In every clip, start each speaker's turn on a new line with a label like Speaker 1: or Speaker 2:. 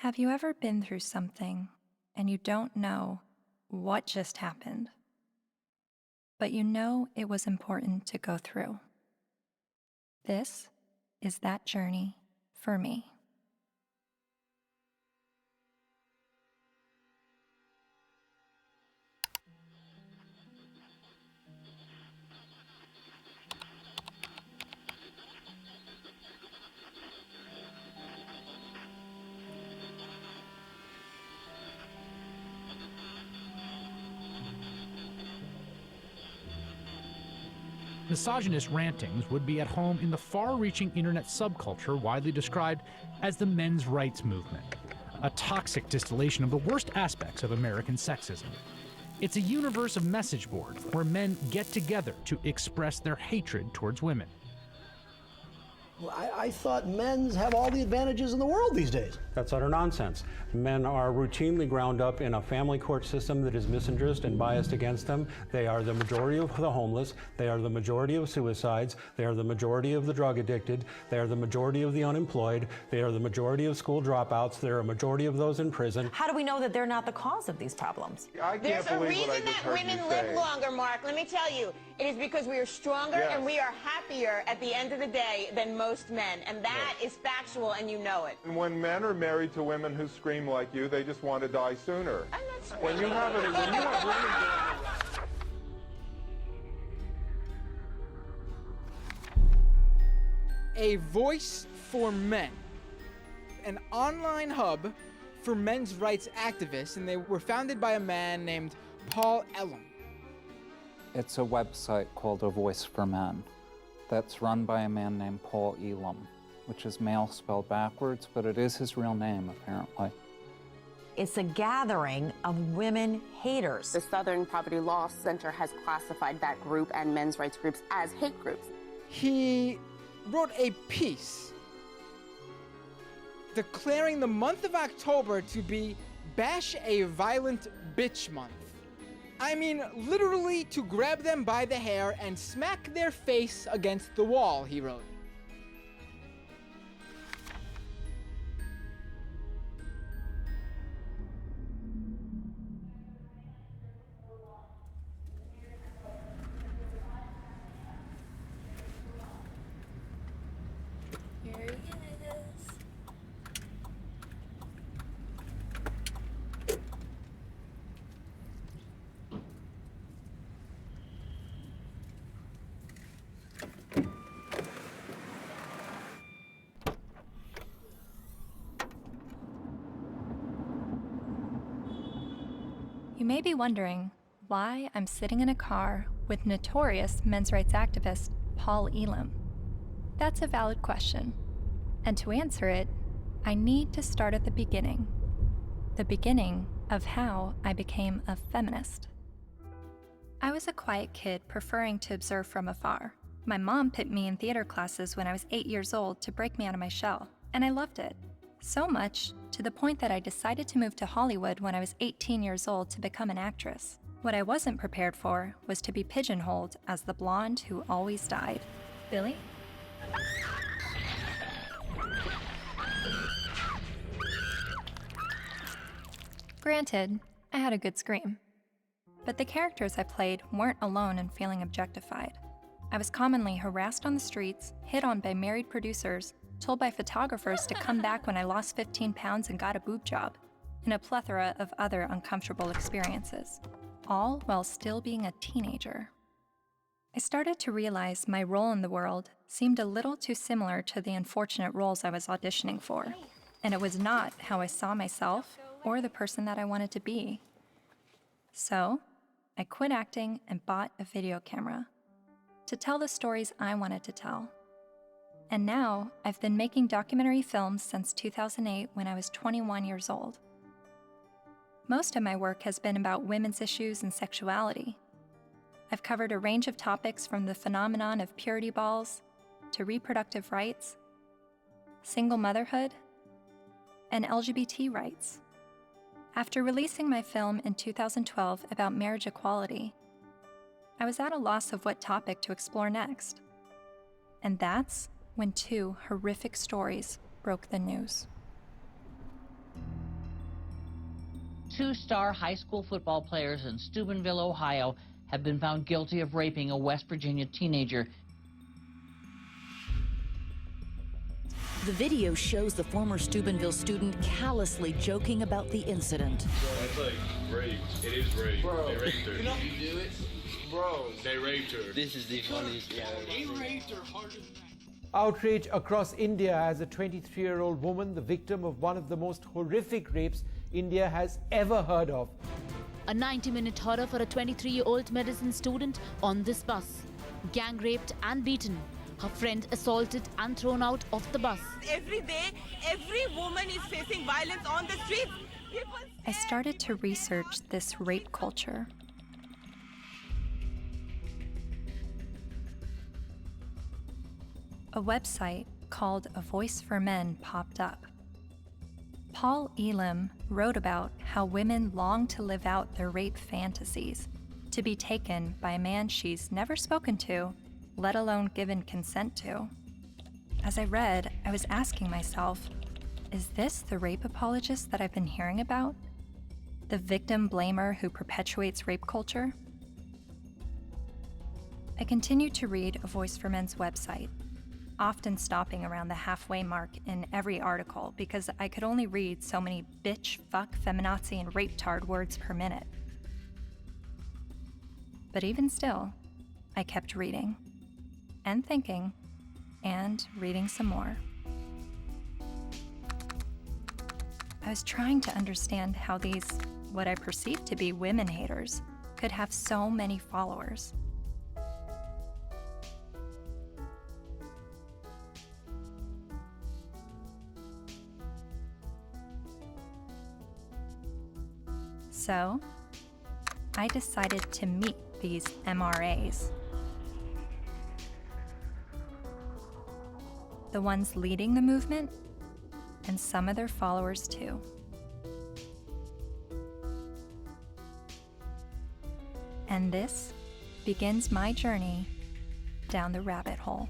Speaker 1: Have you ever been through something and you don't know what just happened, but you know it was important to go through? This is that journey for me.
Speaker 2: Misogynist rantings would be at home in the far-reaching internet subculture widely described as the men's rights movement, a toxic distillation of the worst aspects of American sexism. It's a universe of message boards where men get together to express their hatred towards women.
Speaker 3: Well, I thought men's have all the advantages in the world these days.
Speaker 4: That's utter nonsense. Men are routinely ground up in a family court system that is misandrist and biased against them. They are the majority of the homeless. They are the majority of suicides. They are the majority of the drug addicted. They are the majority of the unemployed. They are the majority of school dropouts. They are a majority of those in prison.
Speaker 5: How do we know that they're not the cause of these problems?
Speaker 6: There's a reason that women live longer, Mark. Let me tell you. It is because we are stronger and we are happier at the end of the day than most men. And that is factual, and you know it.
Speaker 7: And when men are married to women who scream like you, they just want to die sooner.
Speaker 6: And that's
Speaker 7: When you have women
Speaker 8: A voice for men, an online hub for men's rights activists, and they were founded by a man named Paul Elam.
Speaker 9: It's a website called A Voice for Men that's run by a man named Paul Elam, which is male spelled backwards, but it is his real name, apparently.
Speaker 5: It's a gathering of women haters.
Speaker 10: The Southern Poverty Law Center has classified that group and men's rights groups as hate groups.
Speaker 8: He wrote a piece declaring the month of October to be Bash a Violent Bitch Month. I mean, literally to grab them by the hair and smack their face against the wall, he wrote.
Speaker 1: Here he is. You may be wondering why I'm sitting in a car with notorious men's rights activist Paul Elam. That's a valid question, and to answer it, I need to start at the beginning of how I became a feminist. I was a quiet kid preferring to observe from afar. My mom put me in theater classes when I was 8 years old to break me out of my shell, and I loved it. So much, to the point that I decided to move to Hollywood when I was 18 years old to become an actress. What I wasn't prepared for was to be pigeonholed as the blonde who always died. Billy? Granted, I had a good scream. But the characters I played weren't alone in feeling objectified. I was commonly harassed on the streets, hit on by married producers, told by photographers to come back when I lost 15 pounds and got a boob job, and a plethora of other uncomfortable experiences, all while still being a teenager. I started to realize my role in the world seemed a little too similar to the unfortunate roles I was auditioning for, and it was not how I saw myself or the person that I wanted to be. So, I quit acting and bought a video camera to tell the stories I wanted to tell. And now, I've been making documentary films since 2008 when I was 21 years old. Most of my work has been about women's issues and sexuality. I've covered a range of topics from the phenomenon of purity balls to reproductive rights, single motherhood, and LGBT rights. After releasing my film in 2012 about marriage equality, I was at a loss of what topic to explore next. And that's when two horrific stories broke the news.
Speaker 11: two-star high school football players in Steubenville, Ohio, have been found guilty of raping a West Virginia teenager.
Speaker 12: The video shows the former Steubenville student callously joking about the incident.
Speaker 13: That's like rape. It is rape.
Speaker 14: Bro,
Speaker 13: they raped her.
Speaker 14: You know you do it? Bro.
Speaker 13: They raped her.
Speaker 14: This is the funniest thing.
Speaker 13: They raped her harder than that.
Speaker 15: Outrage across India as a 23-year-old woman, the victim of one of the most horrific rapes India has ever heard of.
Speaker 16: A 90-minute horror for a 23-year-old medicine student on this bus. Gang raped and beaten. Her friend assaulted and thrown out of the bus.
Speaker 6: Every day, every woman is facing violence on the streets.
Speaker 1: I started to research this rape culture. A website called A Voice for Men popped up. Paul Elam wrote about how women long to live out their rape fantasies, to be taken by a man she's never spoken to, let alone given consent to. As I read, I was asking myself, is this the rape apologist that I've been hearing about? The victim blamer who perpetuates rape culture? I continued to read A Voice for Men's website, often stopping around the halfway mark in every article because I could only read so many bitch, fuck, feminazi, and rape-tard words per minute. But even still, I kept reading, and thinking, and reading some more. I was trying to understand how these, what I perceived to be women haters, could have so many followers. So, I decided to meet these MRAs. The ones leading the movement, and some of their followers too. And this begins my journey down the rabbit hole.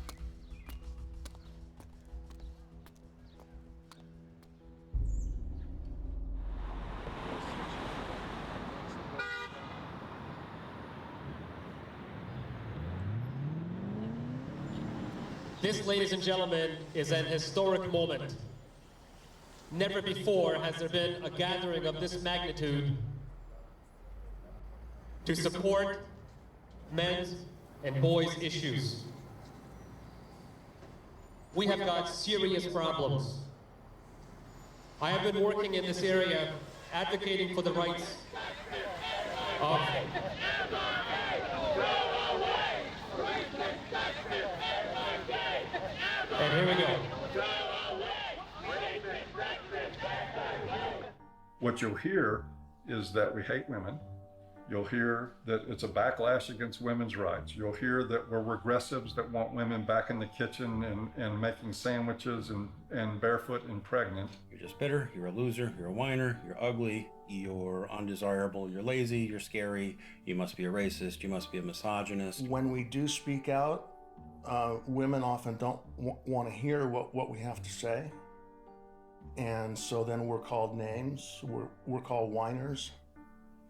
Speaker 17: This, ladies and gentlemen, is an historic moment. Never before has there been a gathering of this magnitude to support men's and boys' issues. We have got serious problems. I have been working in this area advocating for the rights of and here we go.
Speaker 7: What you'll hear is that we hate women. You'll hear that it's a backlash against women's rights. You'll hear that we're regressives that want women back in the kitchen and making sandwiches and barefoot and pregnant.
Speaker 18: You're just bitter, you're a loser, you're a whiner, you're ugly, you're undesirable, you're lazy, you're scary, you must be a racist, you must be a misogynist.
Speaker 19: When we do speak out, women often don't want to hear what we have to say. And so then we're called names, we're called whiners.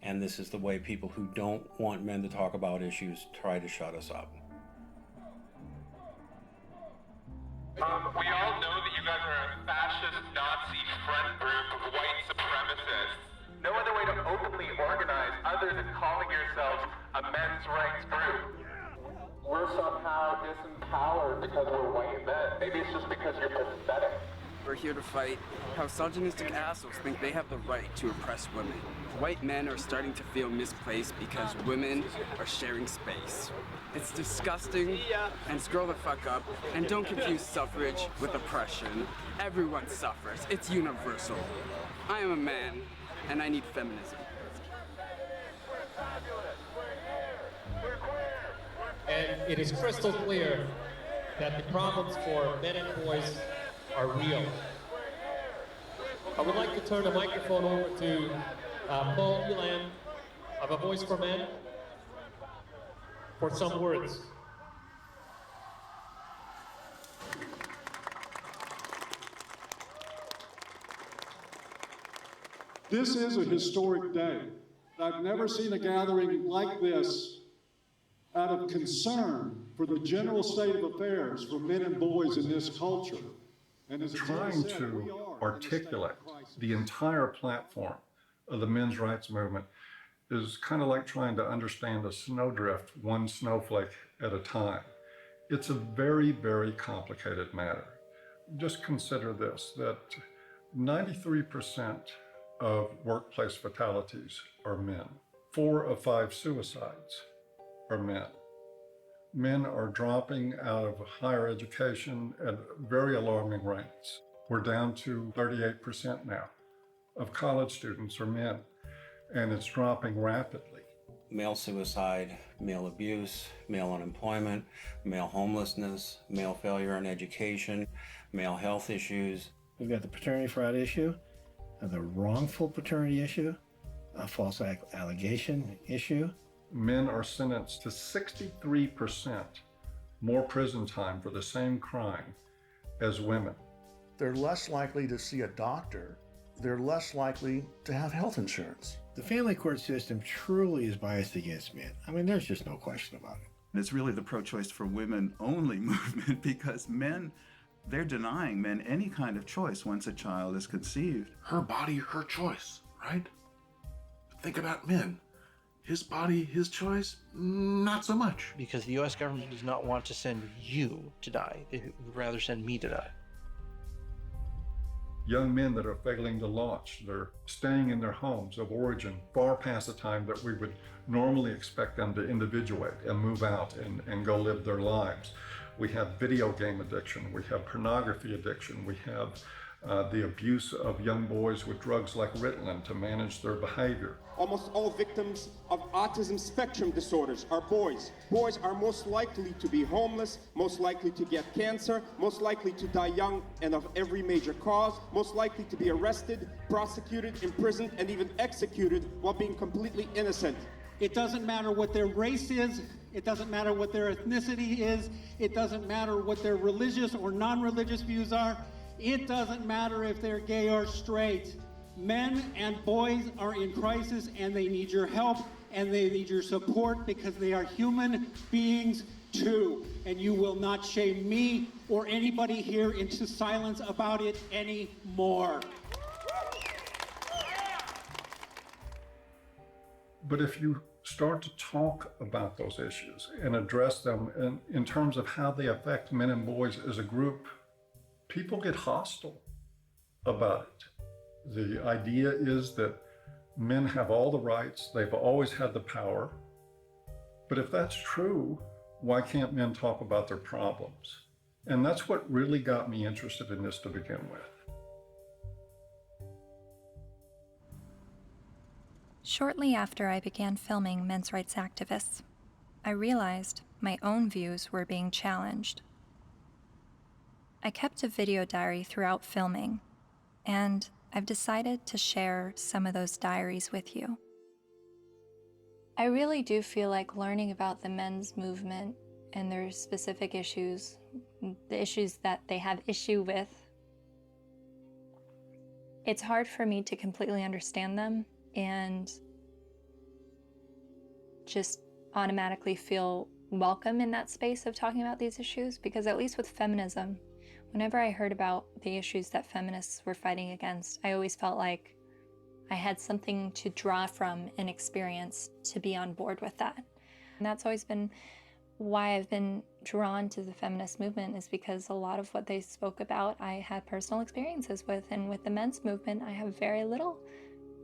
Speaker 18: And this is the way people who don't want men to talk about issues try to shut us up.
Speaker 20: We all know that you guys are a fascist Nazi front group of white supremacists. No other way to openly organize other than calling yourselves a men's rights group. We're somehow disempowered because we're white men. Maybe it's just because you're pathetic.
Speaker 21: We're here to fight how misogynistic assholes think they have the right to oppress women. White men are starting to feel misplaced because women are sharing space. It's disgusting, and scroll the fuck up, and don't confuse suffrage with oppression. Everyone suffers, it's universal. I am a man, and I need feminism.
Speaker 17: And it is crystal clear that the problems for men and boys are real. I would like to turn the microphone over to Paul Elam of A Voice for Men for some words.
Speaker 2: This is a historic day. I've never seen a gathering like this out of concern for the general state of affairs for men and boys in this culture. And as
Speaker 7: Trying to articulate the entire platform of the men's rights movement is kind of like trying to understand a snowdrift one snowflake at a time. It's a very, very complicated matter. Just consider this, that 93% of workplace fatalities are men. 4 of 5 suicides are men. Men are dropping out of higher education at very alarming rates. We're down to 38% now of college students are men, and it's dropping rapidly.
Speaker 18: Male suicide, male abuse, male unemployment, male homelessness, male failure in education, male health issues.
Speaker 22: We've got the paternity fraud issue, the wrongful paternity issue, a false allegation issue.
Speaker 7: Men are sentenced to 63% more prison time for the same crime as women.
Speaker 19: They're less likely to see a doctor. They're less likely to have health insurance.
Speaker 22: The family court system truly is biased against men. I mean, there's just no question about it.
Speaker 23: It's really the pro-choice for women only movement, because men, they're denying men any kind of choice once a child is conceived.
Speaker 24: Her body, her choice, right? Think about men. His body, his choice, not so much.
Speaker 25: Because the U.S. government does not want to send you to die. They would rather send me to die.
Speaker 7: Young men that are failing to launch, they're staying in their homes of origin far past the time that we would normally expect them to individuate and move out and go live their lives. We have video game addiction, we have pornography addiction, we have the abuse of young boys with drugs like Ritalin to manage their behavior.
Speaker 26: Almost all victims of autism spectrum disorders are boys. Boys are most likely to be homeless, most likely to get cancer, most likely to die young and of every major cause, most likely to be arrested, prosecuted, imprisoned, and even executed while being completely innocent.
Speaker 27: It doesn't matter what their race is, it doesn't matter what their ethnicity is, it doesn't matter what their religious or non-religious views are, it doesn't matter if they're gay or straight. Men and boys are in crisis, and they need your help and they need your support, because they are human beings too. And you will not shame me or anybody here into silence about it anymore.
Speaker 7: But if you start to talk about those issues and address them in terms of how they affect men and boys as a group, people get hostile about it. The idea is that men have all the rights, they've always had the power. But if that's true, why can't men talk about their problems? And that's what really got me interested in this to begin with.
Speaker 1: Shortly after I began filming men's rights activists, I realized my own views were being challenged. I kept a video diary throughout filming, and I've decided to share some of those diaries with you. I really do feel like learning about the men's movement and their specific issues, the issues that they have issue with, it's hard for me to completely understand them and just automatically feel welcome in that space of talking about these issues, because at least with feminism, whenever I heard about the issues that feminists were fighting against, I always felt like I had something to draw from and experience to be on board with that. And that's always been why I've been drawn to the feminist movement, is because a lot of what they spoke about I had personal experiences with, and with the men's movement I have very little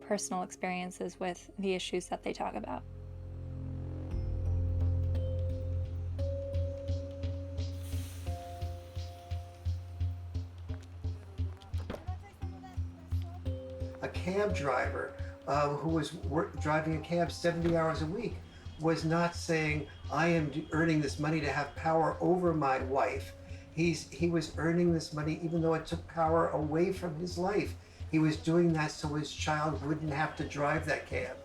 Speaker 1: personal experiences with the issues that they talk about.
Speaker 28: A cab driver who was driving a cab 70 hours a week was not saying, I am earning this money to have power over my wife. He was earning this money even though it took power away from his life. He was doing that so his child wouldn't have to drive that cab.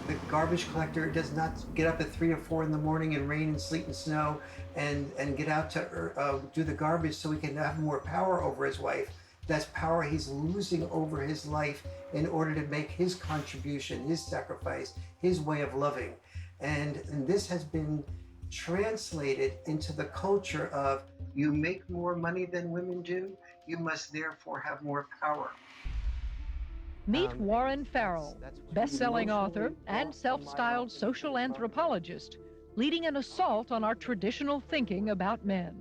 Speaker 28: The garbage collector does not get up at 3 or 4 in the morning in rain and sleet and snow and get out to do the garbage so he can have more power over his wife. That's power he's losing over his life in order to make his contribution, his sacrifice, his way of loving. And this has been translated into the culture of, you make more money than women do, you must therefore have more power.
Speaker 3: Meet Warren Farrell, best-selling author and self-styled social anthropologist, leading an assault on our traditional thinking about men.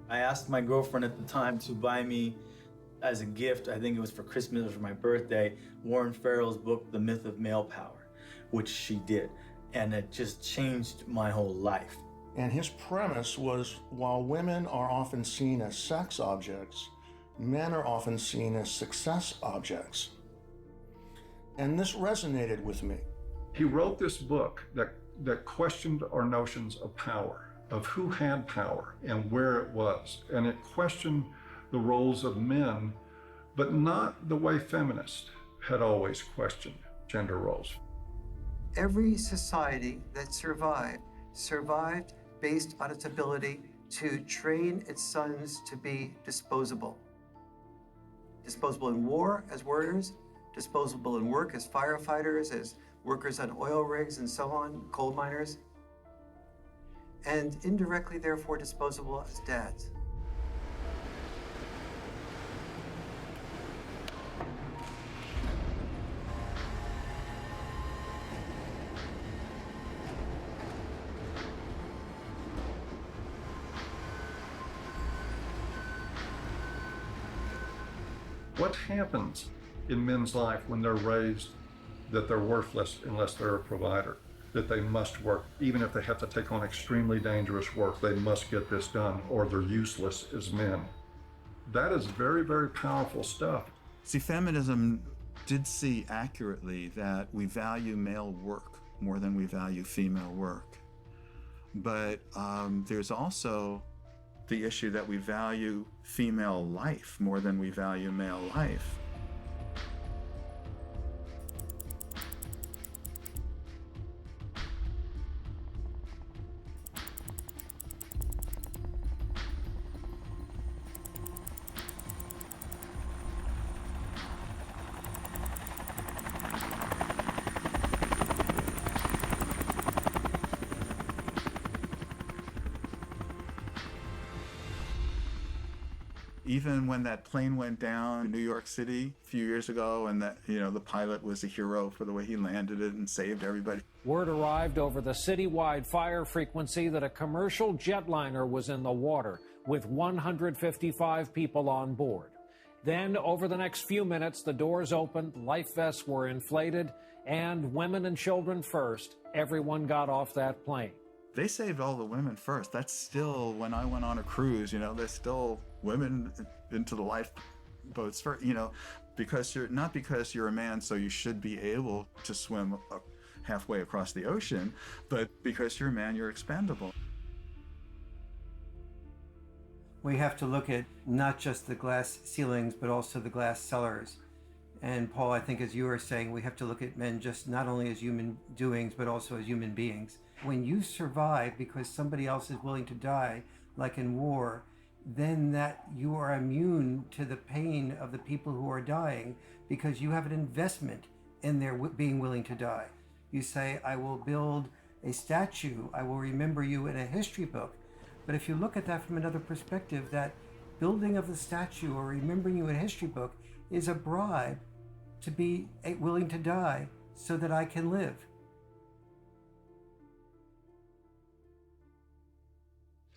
Speaker 4: I asked my girlfriend at the time to buy me as a gift, I think it was for Christmas or for my birthday, Warren Farrell's book, The Myth of Male Power, which she did. And it just changed my whole life.
Speaker 19: And his premise was, while women are often seen as sex objects, men are often seen as success objects. And this resonated with me.
Speaker 7: He wrote this book that questioned our notions of power, of who had power and where it was. And it questioned the roles of men, but not the way feminists had always questioned gender roles.
Speaker 28: Every society that survived based on its ability to train its sons to be disposable. Disposable in war as warriors, disposable in work as firefighters, as workers on oil rigs and so on, coal miners, and indirectly, therefore, disposable as dads.
Speaker 7: What happens in men's life when they're raised that they're worthless unless they're a provider, that they must work, even if they have to take on extremely dangerous work, they must get this done or they're useless as men? That is very, very powerful stuff.
Speaker 23: See, feminism did see accurately that we value male work more than we value female work. But there's also the issue that we value female life more than we value male life. Even when that plane went down in New York City a few years ago, and that, the pilot was a hero for the way he landed it and saved everybody.
Speaker 5: Word arrived over the citywide fire frequency that a commercial jetliner was in the water with 155 people on board. Then, over the next few minutes, the doors opened, life vests were inflated, and women and children first, everyone got off that plane.
Speaker 23: They saved all the women first. That's still, when I went on a cruise, there's still women into the lifeboats first, because not because you're a man, so you should be able to swim halfway across the ocean, but because you're a man, you're expendable.
Speaker 28: We have to look at not just the glass ceilings, but also the glass cellars. And Paul, I think as you were saying, we have to look at men just not only as human doings, but also as human beings. When you survive because somebody else is willing to die, like in war, then that you are immune to the pain of the people who are dying because you have an investment in their being willing to die. You say, I will build a statue, I will remember you in a history book. But if you look at that from another perspective, that building of the statue or remembering you in a history book is a bribe to be willing to die so that I can live.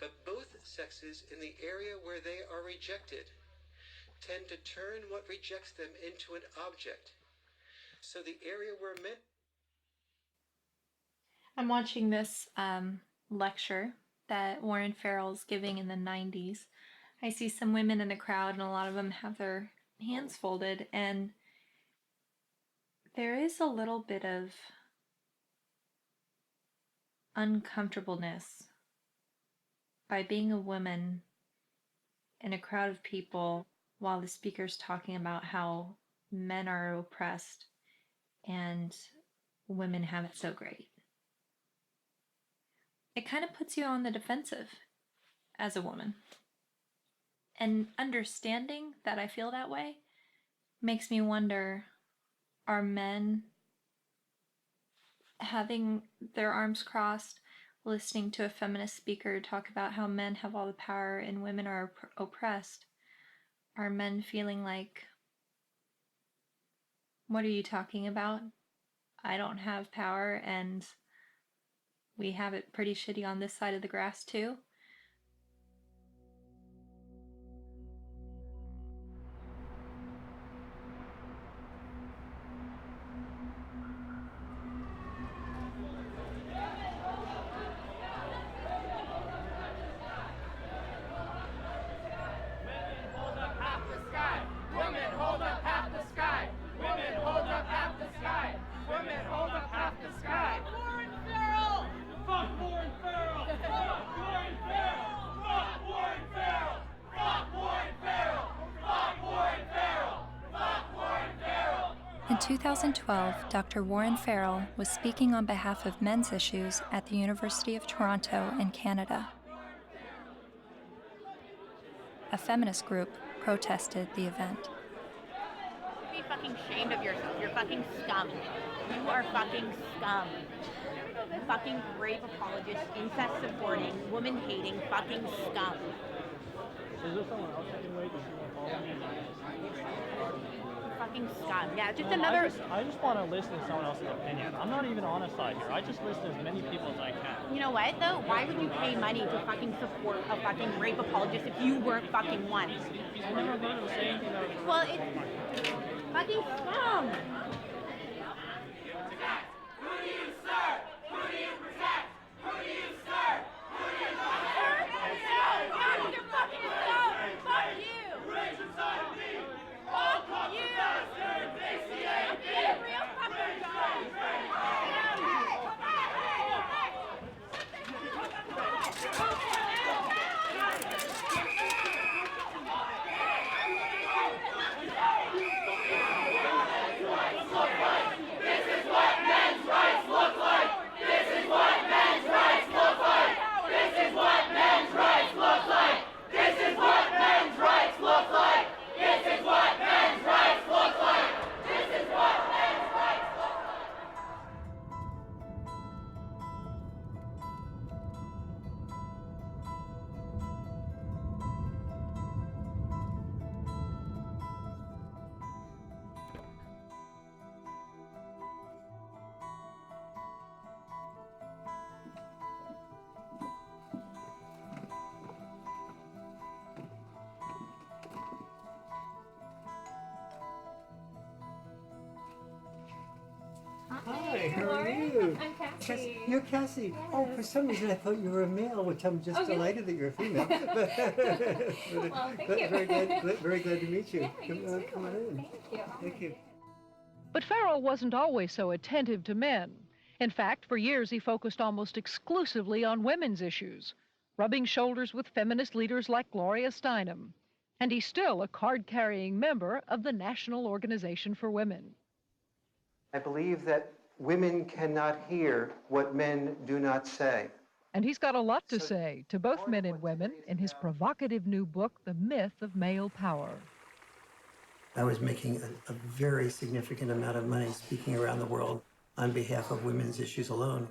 Speaker 28: But both sexes, in the area where they are rejected, tend to turn what rejects them into an object. So the area where men...
Speaker 1: I'm watching this lecture that Warren Farrell's giving in the 90s. I see some women in the crowd, and a lot of them have their hands folded, and there is a little bit of uncomfortableness by being a woman in a crowd of people while the speaker's talking about how men are oppressed and women have it so great. It kind of puts you on the defensive as a woman. And understanding that I feel that way makes me wonder, are men having their arms crossed, listening to a feminist speaker talk about how men have all the power and women are oppressed? Are men feeling like, what are you talking about? I don't have power and we have it pretty shitty on this side of the grass too? In 2012, Dr. Warren Farrell was speaking on behalf of men's issues at the University of Toronto in Canada. A feminist group protested the event.
Speaker 8: Be fucking ashamed of yourself. You're fucking scum. You are fucking scum. Fucking rape apologist, incest supporting, woman hating, fucking scum.
Speaker 9: Is there someone else I can wait?
Speaker 8: Fucking scum. Yeah, just another.
Speaker 9: I just want to listen to someone else's opinion. I'm not even on a side here. I just listen to as many people as I can.
Speaker 8: You know what though? Why would you pay money to fucking support a fucking rape apologist if you weren't fucking one?
Speaker 9: I never heard him say anything that was.
Speaker 8: Well, it's fucking scum.
Speaker 10: Who do you serve? Who do you protect? Who do you serve? Who do you protect?
Speaker 8: You're fucking scum. Fuck you.
Speaker 10: Rage inside of me. All cops are bastards. ACA.
Speaker 8: Be a real fucking guy.
Speaker 11: Hi, how are you?
Speaker 12: I'm Cassie.
Speaker 11: You're Cassie. Yes. Oh, for some reason I thought you were a male, which I'm just delighted that you're a female.
Speaker 12: Well, thank you.
Speaker 11: Very glad to meet you.
Speaker 12: Yeah,
Speaker 11: Come on in.
Speaker 12: Thank you.
Speaker 11: Thank you.
Speaker 3: But Farrell wasn't always so attentive to men. In fact, for years he focused almost exclusively on women's issues, rubbing shoulders with feminist leaders like Gloria Steinem. And he's still a card-carrying member of the National Organization for Women.
Speaker 28: I believe that women cannot hear what men do not say.
Speaker 3: And he's got a lot to say to both men and women in his provocative new book, The Myth of Male Power.
Speaker 11: I was making a very significant amount of money speaking around the world on behalf of women's issues alone.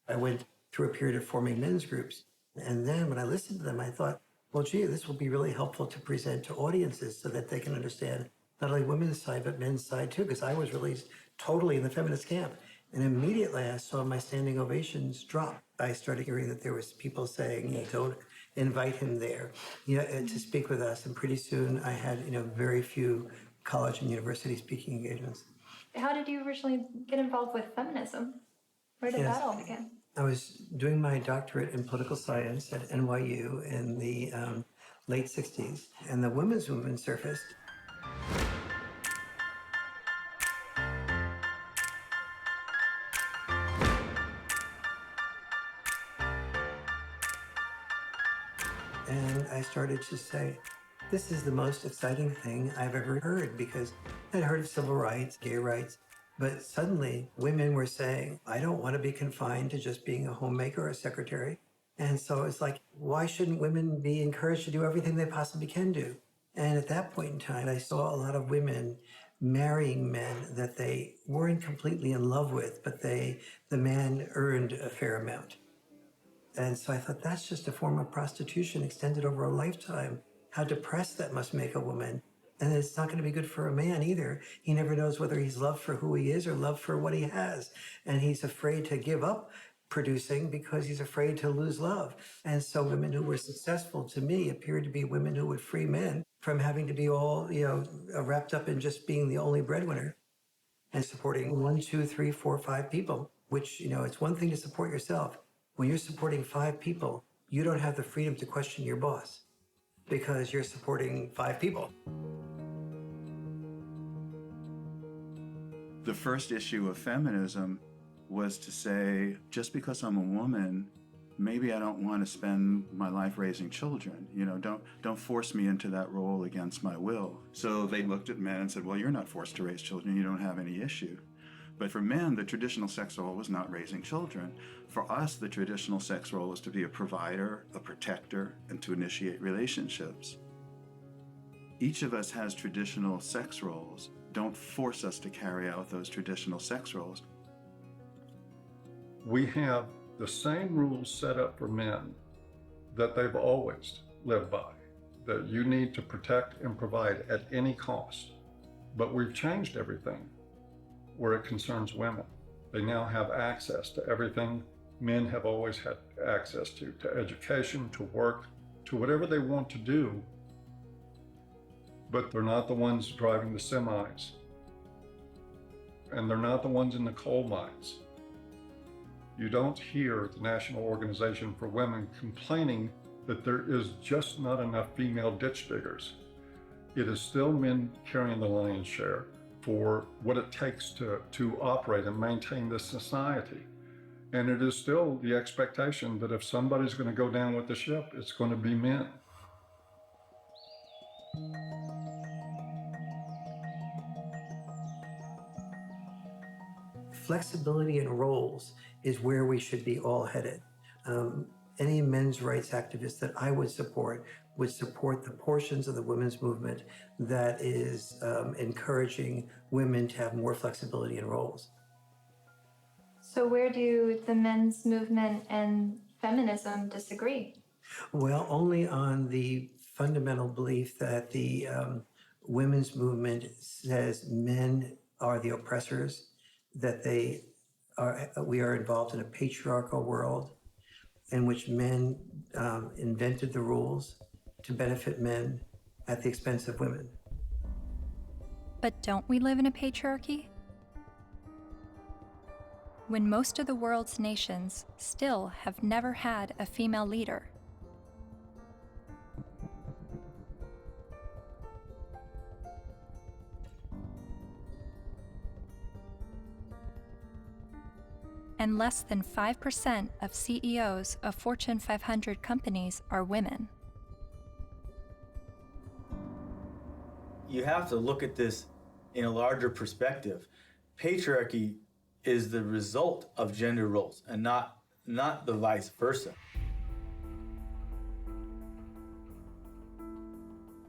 Speaker 11: I went through a period of forming men's groups. And then when I listened to them, I thought, well, gee, this will be really helpful to present to audiences so that they can understand not only women's side, but men's side too, because I was released totally in the feminist camp. And immediately I saw my standing ovations drop. I started hearing that there was people saying, don't invite him there, to speak with us. And pretty soon I had, very few college and university speaking engagements.
Speaker 1: How did you originally get involved with feminism? Where did that all begin?
Speaker 11: I was doing my doctorate in political science at NYU in the late 60s, and the women's movement surfaced. And I started to say, this is the most exciting thing I've ever heard, because I'd heard of civil rights, gay rights, But suddenly, women were saying, I don't want to be confined to just being a homemaker or a secretary. And so it's like, why shouldn't women be encouraged to do everything they possibly can do? And at that point in time, I saw a lot of women marrying men that they weren't completely in love with, but the man earned a fair amount. And so I thought, that's just a form of prostitution extended over a lifetime. How depressed that must make a woman. And it's not going to be good for a man either. He never knows whether he's loved for who he is or loved for what he has. And he's afraid to give up producing because he's afraid to lose love. And so women who were successful to me appeared to be women who would free men from having to be all, wrapped up in just being the only breadwinner and supporting 1, 2, 3, 4, 5 people, which, it's one thing to support yourself. When you're supporting 5 people, you don't have the freedom to question your boss because you're supporting 5 people.
Speaker 23: The first issue of feminism was to say, just because I'm a woman, maybe I don't want to spend my life raising children. Don't force me into that role against my will. So they looked at men and said, well, you're not forced to raise children. You don't have any issue. But for men, the traditional sex role was not raising children. For us, the traditional sex role was to be a provider, a protector, and to initiate relationships. Each of us has traditional sex roles. Don't force us to carry out those traditional sex roles.
Speaker 7: We have the same rules set up for men that they've always lived by, that you need to protect and provide at any cost. But we've changed everything where it concerns women. They now have access to everything men have always had access to education, to work, to whatever they want to do. But they're not the ones driving the semis. And they're not the ones in the coal mines. You don't hear the National Organization for Women complaining that there is just not enough female ditch diggers. It is still men carrying the lion's share for what it takes to operate and maintain this society. And it is still the expectation that if somebody's going to go down with the ship, it's going to be men.
Speaker 11: Flexibility in roles is where we should be all headed. Any men's rights activist that I would support the portions of the women's movement that is encouraging women to have more flexibility in roles.
Speaker 12: So where do the men's movement and feminism disagree?
Speaker 11: Well, only on the fundamental belief that the women's movement says men are the oppressors, that we are involved in a patriarchal world in which men invented the rules to benefit men at the expense of women.
Speaker 1: But don't we live in a patriarchy? When most of the world's nations still have never had a female leader. And less than 5% of CEOs of Fortune 500 companies are women.
Speaker 4: You have to look at this in a larger perspective. Patriarchy is the result of gender roles and not the vice versa.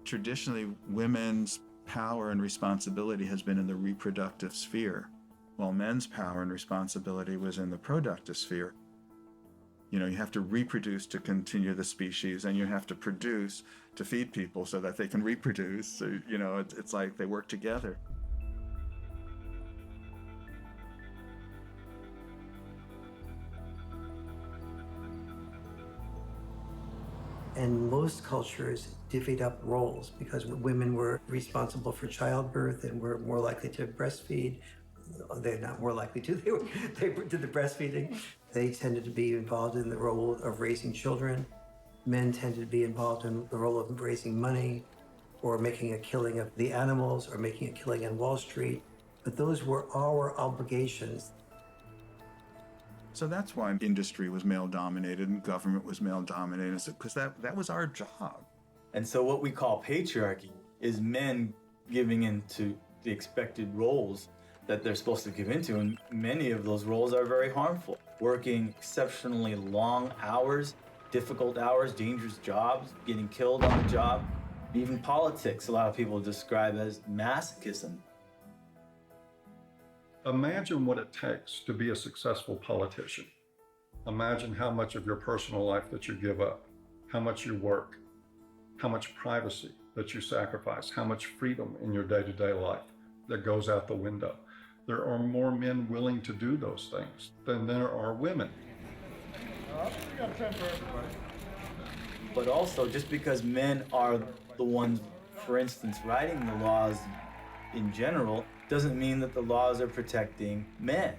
Speaker 23: Traditionally, women's power and responsibility has been in the reproductive sphere, while men's power and responsibility was in the productive sphere. You have to reproduce to continue the species, and you have to produce to feed people so that they can reproduce. So, it's like they work together.
Speaker 11: And most cultures divvied up roles because women were responsible for childbirth and were more likely to breastfeed. They're not more likely to, they did the breastfeeding. They tended to be involved in the role of raising children. Men tended to be involved in the role of raising money or making a killing of the animals or making a killing on Wall Street. But those were our obligations.
Speaker 23: So that's why industry was male-dominated and government was male-dominated, because that was our job.
Speaker 4: And so what we call patriarchy is men giving into the expected roles that they're supposed to give into, and many of those roles are very harmful. Working exceptionally long hours, difficult hours, dangerous jobs, getting killed on the job. Even politics, a lot of people describe as masochism.
Speaker 7: Imagine what it takes to be a successful politician. Imagine how much of your personal life that you give up, how much you work, how much privacy that you sacrifice, how much freedom in your day-to-day life that goes out the window. There are more men willing to do those things than there are women.
Speaker 4: But also, just because men are the ones, for instance, writing the laws in general, doesn't mean that the laws are protecting men.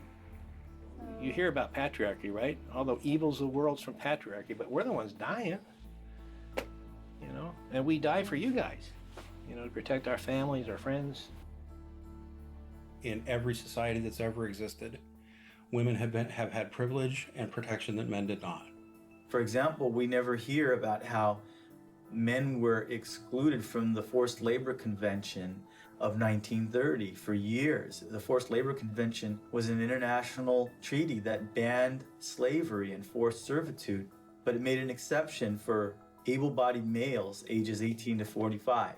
Speaker 25: You hear about patriarchy, right? All the evils of the world's from patriarchy, but we're the ones dying, you know? And we die for you guys, you know, to protect our families, our friends.
Speaker 18: In every society that's ever existed, women have had privilege and protection that men did not.
Speaker 4: For example, we never hear about how men were excluded from the Forced Labor Convention of 1930 for years. The Forced Labor Convention was an international treaty that banned slavery and forced servitude, but it made an exception for able-bodied males ages 18 to 45.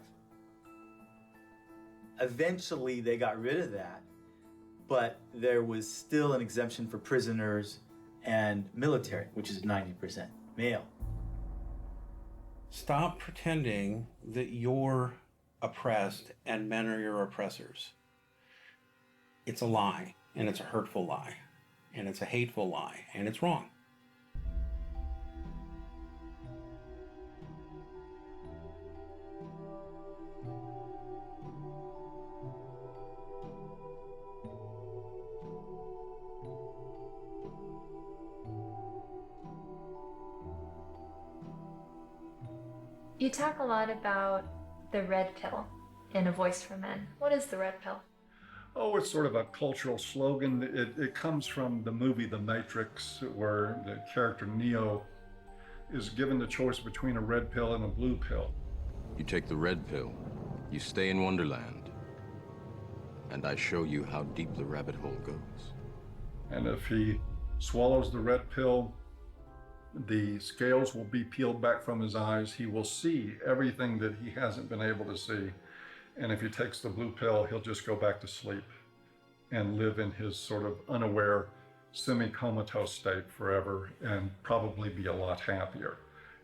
Speaker 4: Eventually, they got rid of that, but there was still an exemption for prisoners and military, which is 90% male.
Speaker 18: Stop pretending that you're oppressed and men are your oppressors. It's a lie, and it's a hurtful lie, and it's a hateful lie, and it's wrong.
Speaker 12: You talk a lot about the red pill in A Voice for Men. What is the red pill?
Speaker 7: Oh, it's sort of a cultural slogan. It comes from the movie The Matrix, where the character Neo is given the choice between a red pill and a blue pill.
Speaker 6: You take the red pill, you stay in Wonderland, and I show you how deep the rabbit hole goes.
Speaker 7: And if he swallows the red pill, the scales will be peeled back from his eyes. He will see everything that he hasn't been able to see. And if he takes the blue pill, he'll just go back to sleep and live in his sort of unaware, semi-comatose state forever and probably be a lot happier.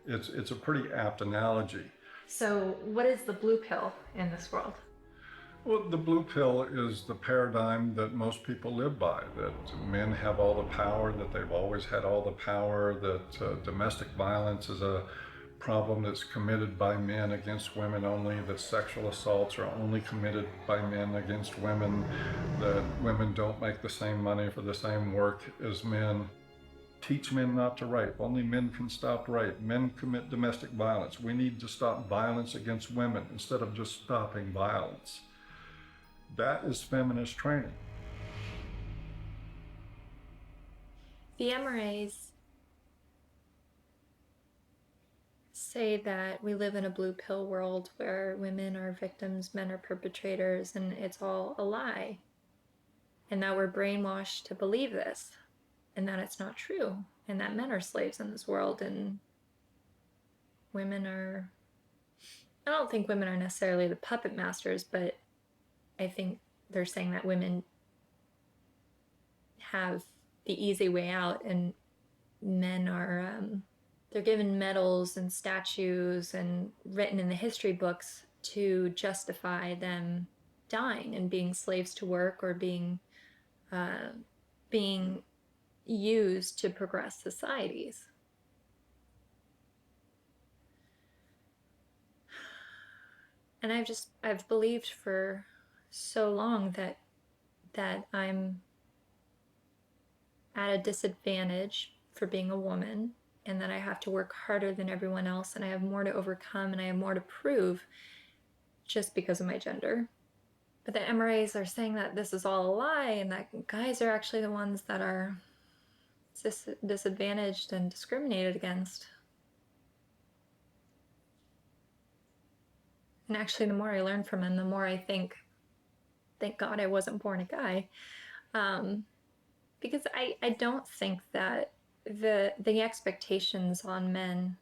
Speaker 7: It's a pretty apt analogy.
Speaker 12: So what is the blue pill in this world?
Speaker 7: Well, the blue pill is the paradigm that most people live by, that men have all the power, that they've always had all the power, that domestic violence is a problem that's committed by men against women only, that sexual assaults are only committed by men against women, that women don't make the same money for the same work as men. Teach men not to rape. Only men can stop rape. Men commit domestic violence. We need to stop violence against women instead of just stopping violence. That is feminist training.
Speaker 12: The MRAs say that we live in a blue pill world where women are victims, men are perpetrators, and it's all a lie. And that we're brainwashed to believe this, and that it's not true, and that men are slaves in this world, and women are... I don't think women are necessarily the puppet masters, but I think they're saying that women have the easy way out and men are, they're given medals and statues and written in the history books to justify them dying and being slaves to work or being used to progress societies. And I've believed for so long that I'm at a disadvantage for being a woman, and that I have to work harder than everyone else, and I have more to overcome, and I have more to prove just because of my gender. But the MRAs are saying that this is all a lie, and that guys are actually the ones that are disadvantaged and discriminated against. And actually, the more I learn from him, the more I think thank God I wasn't born a guy. Because I don't think that the expectations on men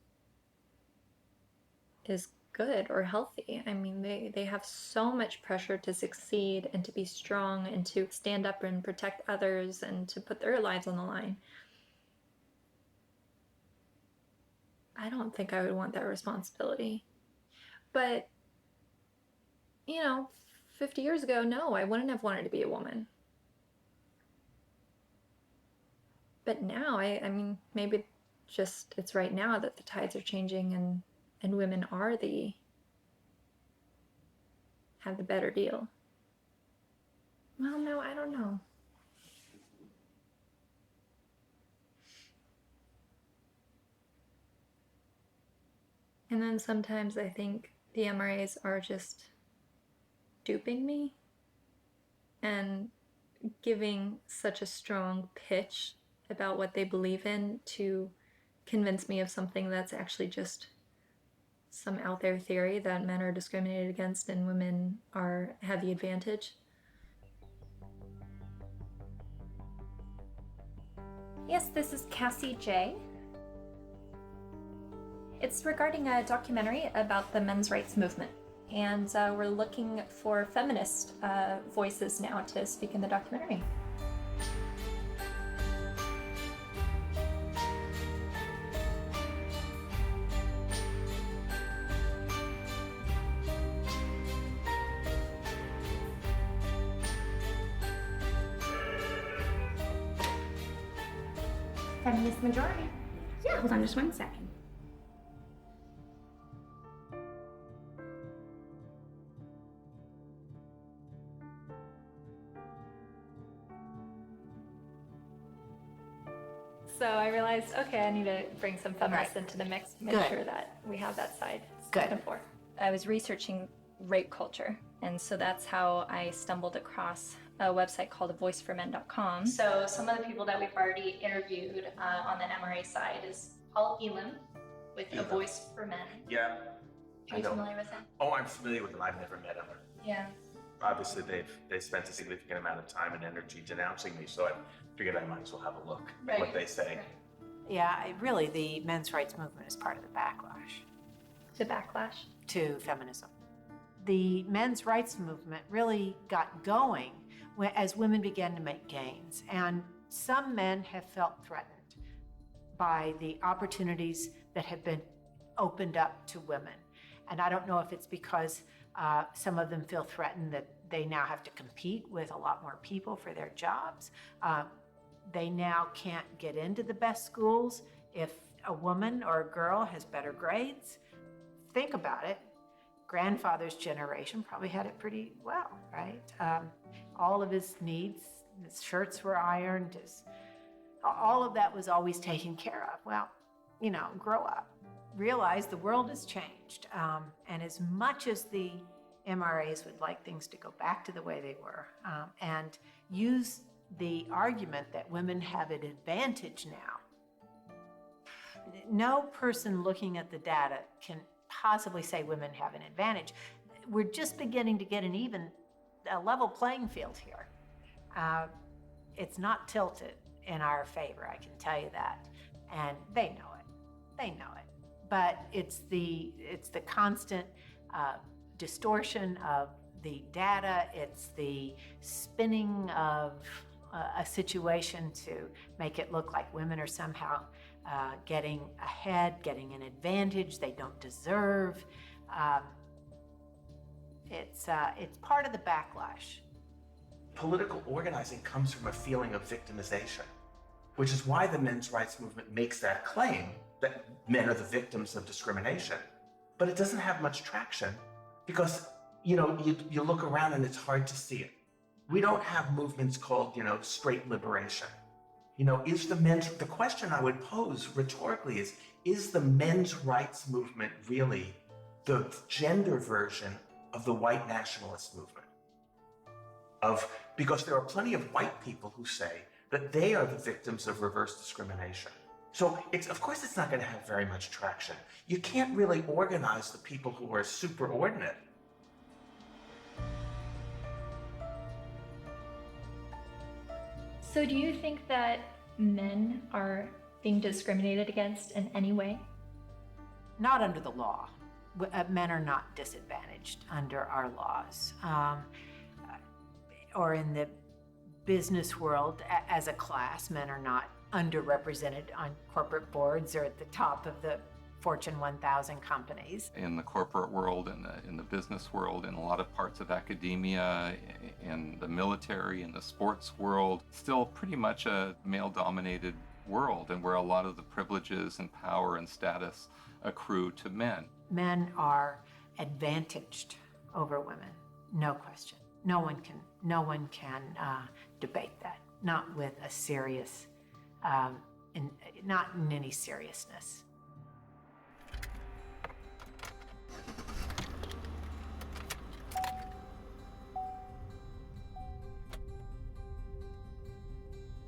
Speaker 12: is good or healthy. I mean, they have so much pressure to succeed and to be strong and to stand up and protect others and to put their lives on the line. I don't think I would want that responsibility. But, you know, 50 years ago, no, I wouldn't have wanted to be a woman. But now, I mean, maybe just it's right now that the tides are changing and women are have the better deal. Well, no, I don't know. And then sometimes I think the MRAs are just duping me and giving such a strong pitch about what they believe in to convince me of something that's actually just some out there theory that men are discriminated against and women have the advantage.
Speaker 1: Yes, this is Cassie J. It's regarding a documentary about the men's rights movement, and we're looking for feminist voices now to speak in the documentary.
Speaker 2: Feminist majority. Yeah, hold on just 1 second.
Speaker 1: So I realized, okay, I need to bring some feminists into the mix, make sure that we have that side spoken for. I was researching rape culture, and so that's how I stumbled across a website called voiceformen.com. So some of the people that we've already interviewed on the MRA side is Paul Elam with A Voice for Men.
Speaker 13: Yeah.
Speaker 1: Are you familiar with him?
Speaker 13: Oh, I'm familiar with them. I've never met them.
Speaker 1: Yeah.
Speaker 13: Obviously, they've spent a significant amount of time and energy denouncing me, so I figured I might as well have a look at what they say.
Speaker 14: Yeah, really, the men's rights movement is part of the backlash.
Speaker 1: The backlash?
Speaker 14: To feminism. The men's rights movement really got going as women began to make gains, and some men have felt threatened by the opportunities that have been opened up to women. And I don't know if it's because some of them feel threatened that they now have to compete with a lot more people for their jobs. They now can't get into the best schools if a woman or a girl has better grades. Think about it. Grandfather's generation probably had it pretty well, right? All of his needs, his shirts were ironed, all of that was always taken care of. Well, you know, grow up. Realize the world has changed. And as much as the MRAs would like things to go back to the way they were, and use the argument that women have an advantage now, no person looking at the data can possibly say women have an advantage. We're just beginning to get a level playing field here. It's not tilted in our favor, I can tell you that. And they know it. They know it. But it's the constant distortion of the data. It's the spinning of a situation to make it look like women are somehow getting ahead, getting an advantage they don't deserve. It's part of the backlash.
Speaker 13: Political organizing comes from a feeling of victimization, which is why the men's rights movement makes that claim that men are the victims of discrimination. But it doesn't have much traction because, you know, you look around and it's hard to see it. We don't have movements called, you know, straight liberation. You know, the question I would pose rhetorically is the men's rights movement really the gender version of the white nationalist movement? Because there are plenty of white people who say that they are the victims of reverse discrimination. So of course it's not going to have very much traction. You can't really organize the people who are superordinate.
Speaker 12: So do you think that men are being discriminated against in any way?
Speaker 14: Not under the law. Men are not disadvantaged under our laws. Or in the business world, as a class, men are not underrepresented on corporate boards or at the top of the Fortune 1000 companies.
Speaker 15: In the corporate world, in the business world, in a lot of parts of academia, in the military, in the sports world, still pretty much a male-dominated world, and where a lot of the privileges and power and status accrue to men.
Speaker 14: Men are advantaged over women, no question. No one can debate that, not with a serious, not in any seriousness.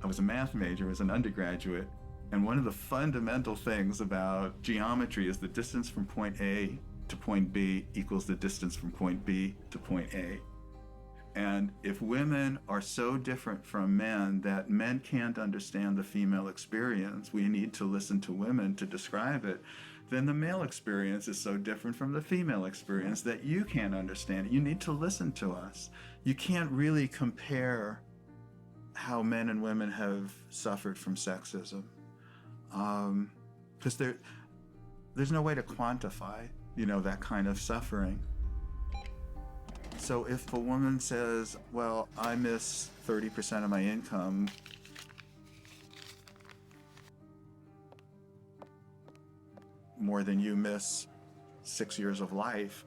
Speaker 23: I was a math major as an undergraduate, and one of the fundamental things about geometry is the distance from point A to point B equals the distance from point B to point A. And if women are so different from men that men can't understand the female experience, we need to listen to women to describe it, then the male experience is so different from the female experience that you can't understand it. You need to listen to us. You can't really compare how men and women have suffered from sexism, because there's no way to quantify, that kind of suffering. So if a woman says, well, I miss 30% of my income, more than you miss 6 years of life,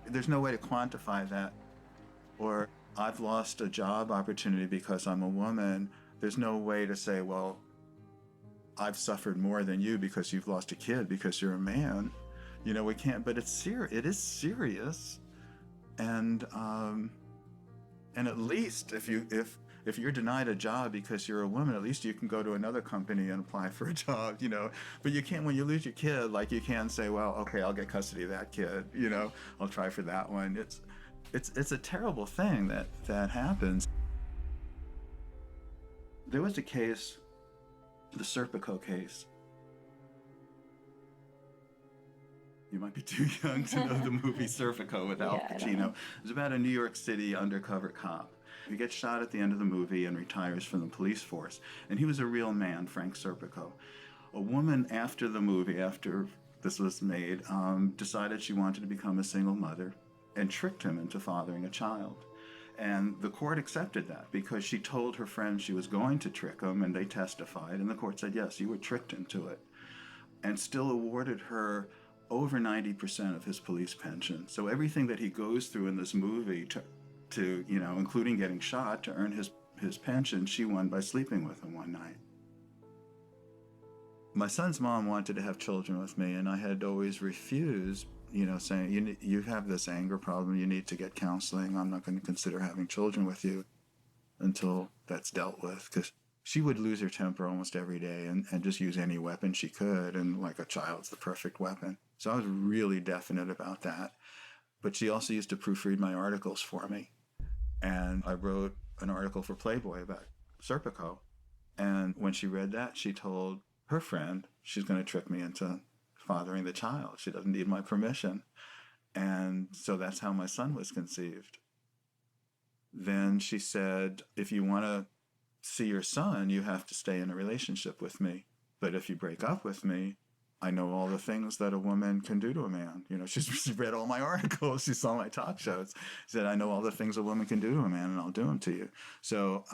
Speaker 23: there's no way to quantify that. Or I've lost a job opportunity because I'm a woman. There's no way to say, well, I've suffered more than you because you've lost a kid because you're a man. We can't, but it's serious. It is serious. And at least if you're denied a job because you're a woman, at least you can go to another company and apply for a job, But you can't, when you lose your kid, like you can't say, well, okay, I'll get custody of that kid, I'll try for that one. It's a terrible thing that happens. There was a case, the Serpico case. You might be too young to know the movie Serpico with Al Pacino. It was about a New York City undercover cop. He gets shot at the end of the movie and retires from the police force. And he was a real man, Frank Serpico. A woman after the movie, after this was made, decided she wanted to become a single mother and tricked him into fathering a child. And the court accepted that because she told her friends she was going to trick him, and they testified, and the court said, yes, you were tricked into it, and still awarded her over 90% of his police pension. So everything that he goes through in this movie to including getting shot to earn his pension, she won by sleeping with him one night. My son's mom wanted to have children with me, and I had always refused, saying, you have this anger problem, you need to get counseling. I'm not going to consider having children with you until that's dealt with, because she would lose her temper almost every day and just use any weapon she could, and like a child's the perfect weapon. So I was really definite about that. But she also used to proofread my articles for me. And I wrote an article for Playboy about Serpico. And when she read that, she told her friend she's going to trick me into fathering the child. She doesn't need my permission. And so that's how my son was conceived. Then she said, if you want to see your son, you have to stay in a relationship with me. But if you break up with me, I know all the things that a woman can do to a man. She's read all my articles. She saw my talk shows. She said, I know all the things a woman can do to a man, and I'll do them to you. So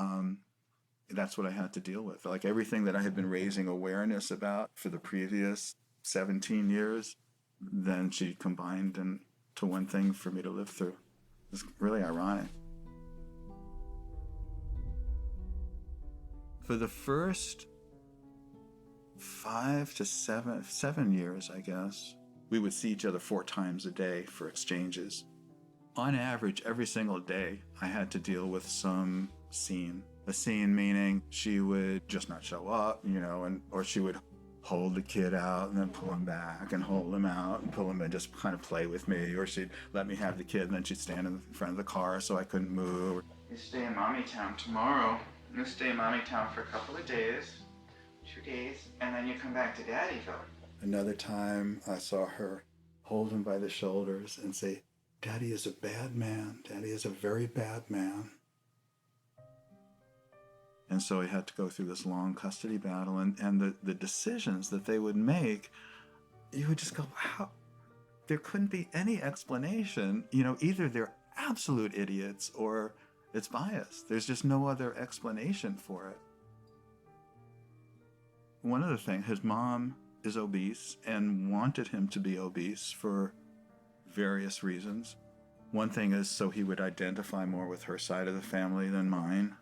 Speaker 23: that's what I had to deal with. Like everything that I had been raising awareness about for the previous 17 years, then she combined into one thing for me to live through. It's really ironic. For the first 5 to 7 years, I guess, we would see each other 4 times a day for exchanges. On average, every single day, I had to deal with some scene. A scene meaning she would just not show up, or she would hold the kid out and then pull him back and hold him out and pull him and just kind of play with me, or she'd let me have the kid and then she'd stand in front of the car so I couldn't move.
Speaker 16: You stay in Mommy Town tomorrow. You stay in Mommy Town for a couple of days, 2 days, and then you come back to Daddyville.
Speaker 23: Another time I saw her hold him by the shoulders and say, Daddy is a bad man. Daddy is a very bad man. And so he had to go through this long custody battle, and the decisions that they would make, you would just go, wow, there couldn't be any explanation. You know, either they're absolute idiots or it's biased. There's just no other explanation for it. One of the things, his mom is obese and wanted him to be obese for various reasons. One thing is so he would identify more with her side of the family than mine,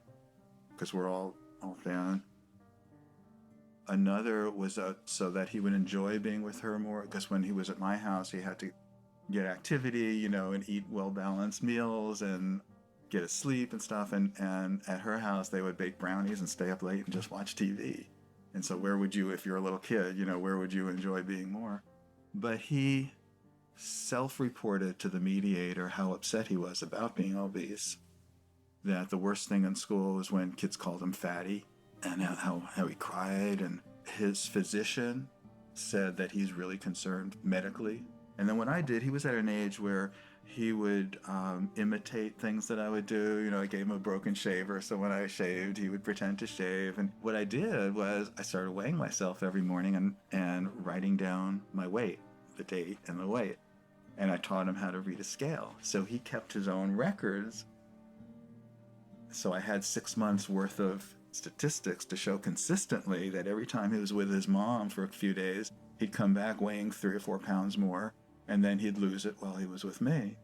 Speaker 23: because we're all thin. Another was so that he would enjoy being with her more, because when he was at my house, he had to get activity, you know, and eat well-balanced meals and get his sleep and stuff. And at her house, they would bake brownies and stay up late and just watch TV. And so where would you, if you're a little kid, you know, where would you enjoy being more? But he self-reported to the mediator how upset he was about being obese, that the worst thing in school was when kids called him fatty, and how he cried. And his physician said that he's really concerned medically. And then what I did, he was at an age where he would imitate things that I would do. You know, I gave him a broken shaver, so when I shaved, he would pretend to shave. And what I did was I started weighing myself every morning and writing down my weight, the date and the weight. And I taught him how to read a scale. So he kept his own records. So I had 6 months worth of statistics to show consistently that every time he was with his mom for a few days, he'd come back weighing 3 or 4 pounds more, and then he'd lose it while he was with me.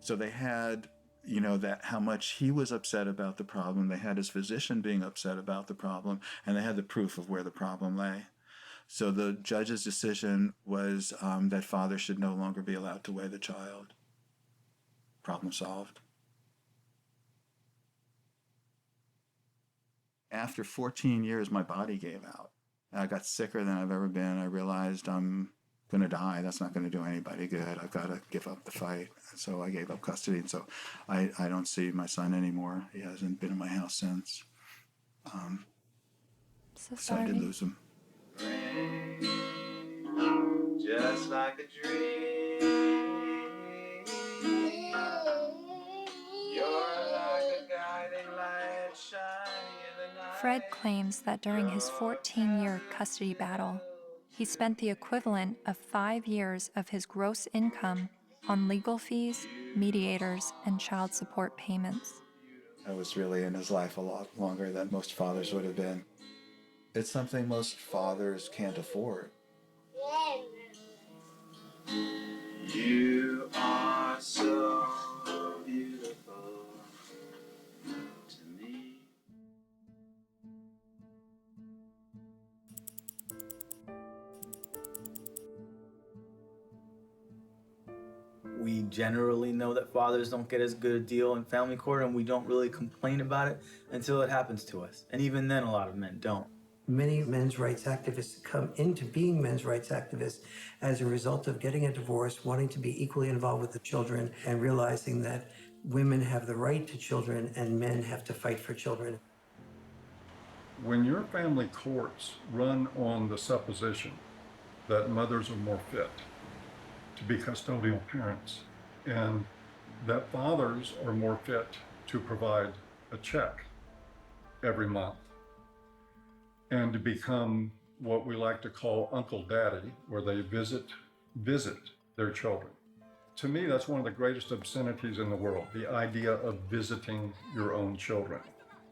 Speaker 23: So they had, you know, that how much he was upset about the problem. They had his physician being upset about the problem, and they had the proof of where the problem lay. So the judge's decision was that father should no longer be allowed to weigh the child. Problem solved. After 14 years, my body gave out. I got sicker than I've ever been. I realized I'm going to die. That's not going to do anybody good. I've got to give up the fight. And so I gave up custody. And so I don't see my son anymore. He hasn't been in my house since. So I did lose him.
Speaker 16: Just like a dream. You're like a guiding light shining in the night.
Speaker 1: Fred claims that during his 14-year custody battle, he spent the equivalent of 5 years of his gross income on legal fees, mediators, and child support payments.
Speaker 23: I was really in his life a lot longer than most fathers would have been. It's something most fathers can't afford.
Speaker 16: You are so beautiful to me.
Speaker 4: We generally know that fathers don't get as good a deal in family court, and we don't really complain about it until it happens to us. And even then, a lot of men don't.
Speaker 11: Many men's rights activists come into being men's rights activists as a result of getting a divorce, wanting to be equally involved with the children, and realizing that women have the right to children and men have to fight for children.
Speaker 7: When your family courts run on the supposition that mothers are more fit to be custodial parents and that fathers are more fit to provide a check every month and to become what we like to call Uncle Daddy, where they visit their children. To me, that's one of the greatest obscenities in the world, the idea of visiting your own children,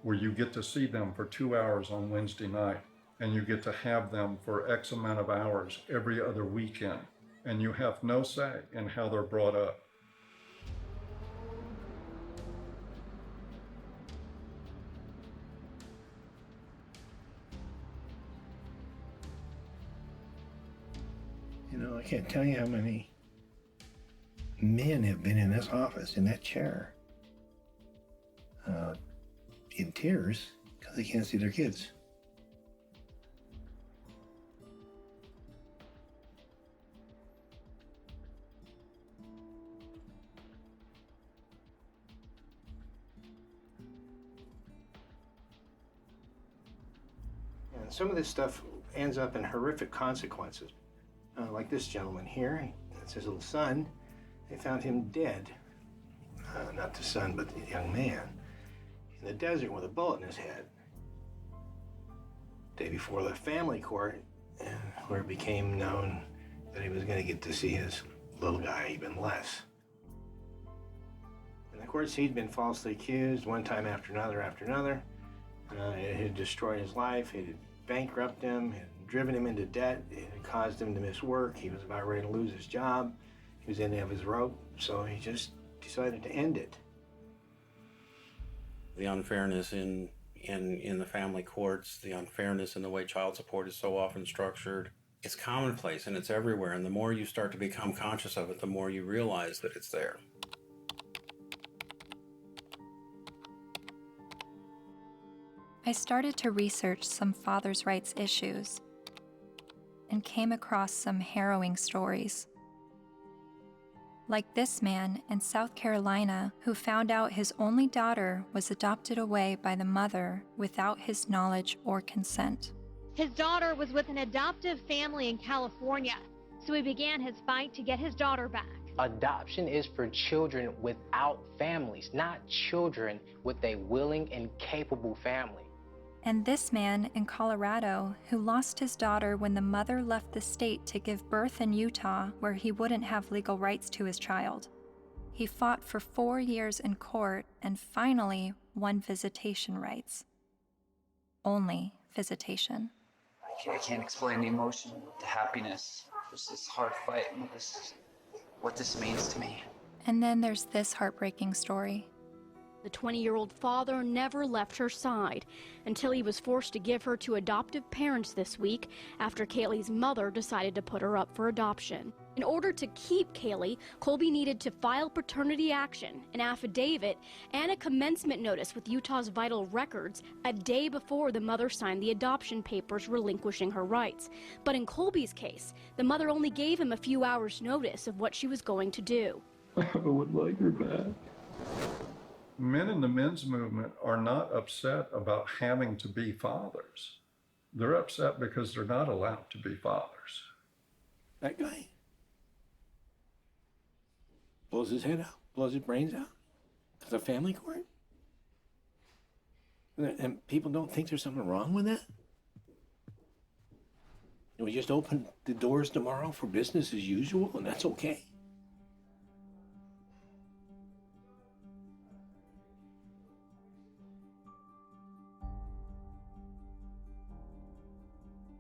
Speaker 7: where you get to see them for 2 hours on Wednesday night, and you get to have them for X amount of hours every other weekend, and you have no say in how they're brought up.
Speaker 17: You know, I can't tell you how many men have been in this office, in that chair, in tears because they can't see their kids.
Speaker 25: And some of this stuff ends up in horrific consequences. Like this gentleman here, that's his little son. They found him dead. Not the son, but the young man. In the desert with a bullet in his head. Day before the family court, where it became known that he was going to get to see his little guy even less. And of course, he'd been falsely accused one time after another. It had destroyed his life. It had bankrupted him. It had driven him into debt. It had caused him to miss work. He was about ready to lose his job. He was in the end of his rope, so he just decided to end it.
Speaker 18: The unfairness in the family courts, the unfairness in the way child support is so often structured, it's commonplace and it's everywhere. And the more you start to become conscious of it, the more you realize that it's there.
Speaker 1: I started to research some fathers' rights issues and came across some harrowing stories. Like this man in South Carolina who found out his only daughter was adopted away by the mother without his knowledge or consent.
Speaker 5: His daughter was with an adoptive family in California, so he began his fight to get his daughter back.
Speaker 19: Adoption is for children without families, not children with a willing and capable family.
Speaker 1: And this man in Colorado who lost his daughter when the mother left the state to give birth in Utah where he wouldn't have legal rights to his child. He fought for 4 years in court and finally won visitation rights. Only visitation.
Speaker 20: I can't explain the emotion, the happiness. There's this hard fight and what this means to me.
Speaker 1: And then there's this heartbreaking story.
Speaker 5: The 20-year-old father never left her side until he was forced to give her to adoptive parents this week after Kaylee's mother decided to put her up for adoption. In order to keep Kaylee, Colby needed to file paternity action, an affidavit, and a commencement notice with Utah's Vital Records a day before the mother signed the adoption papers relinquishing her rights. But in Colby's case, the mother only gave him a few hours' notice of what she was going to do.
Speaker 7: I would like her back. Men in the men's movement are not upset about having to be fathers. They're upset because they're not allowed to be fathers.
Speaker 25: That guy blows his head out, blows his brains out. Because of family court? And people don't think there's something wrong with that? And we just open the doors tomorrow for business as usual, and that's okay?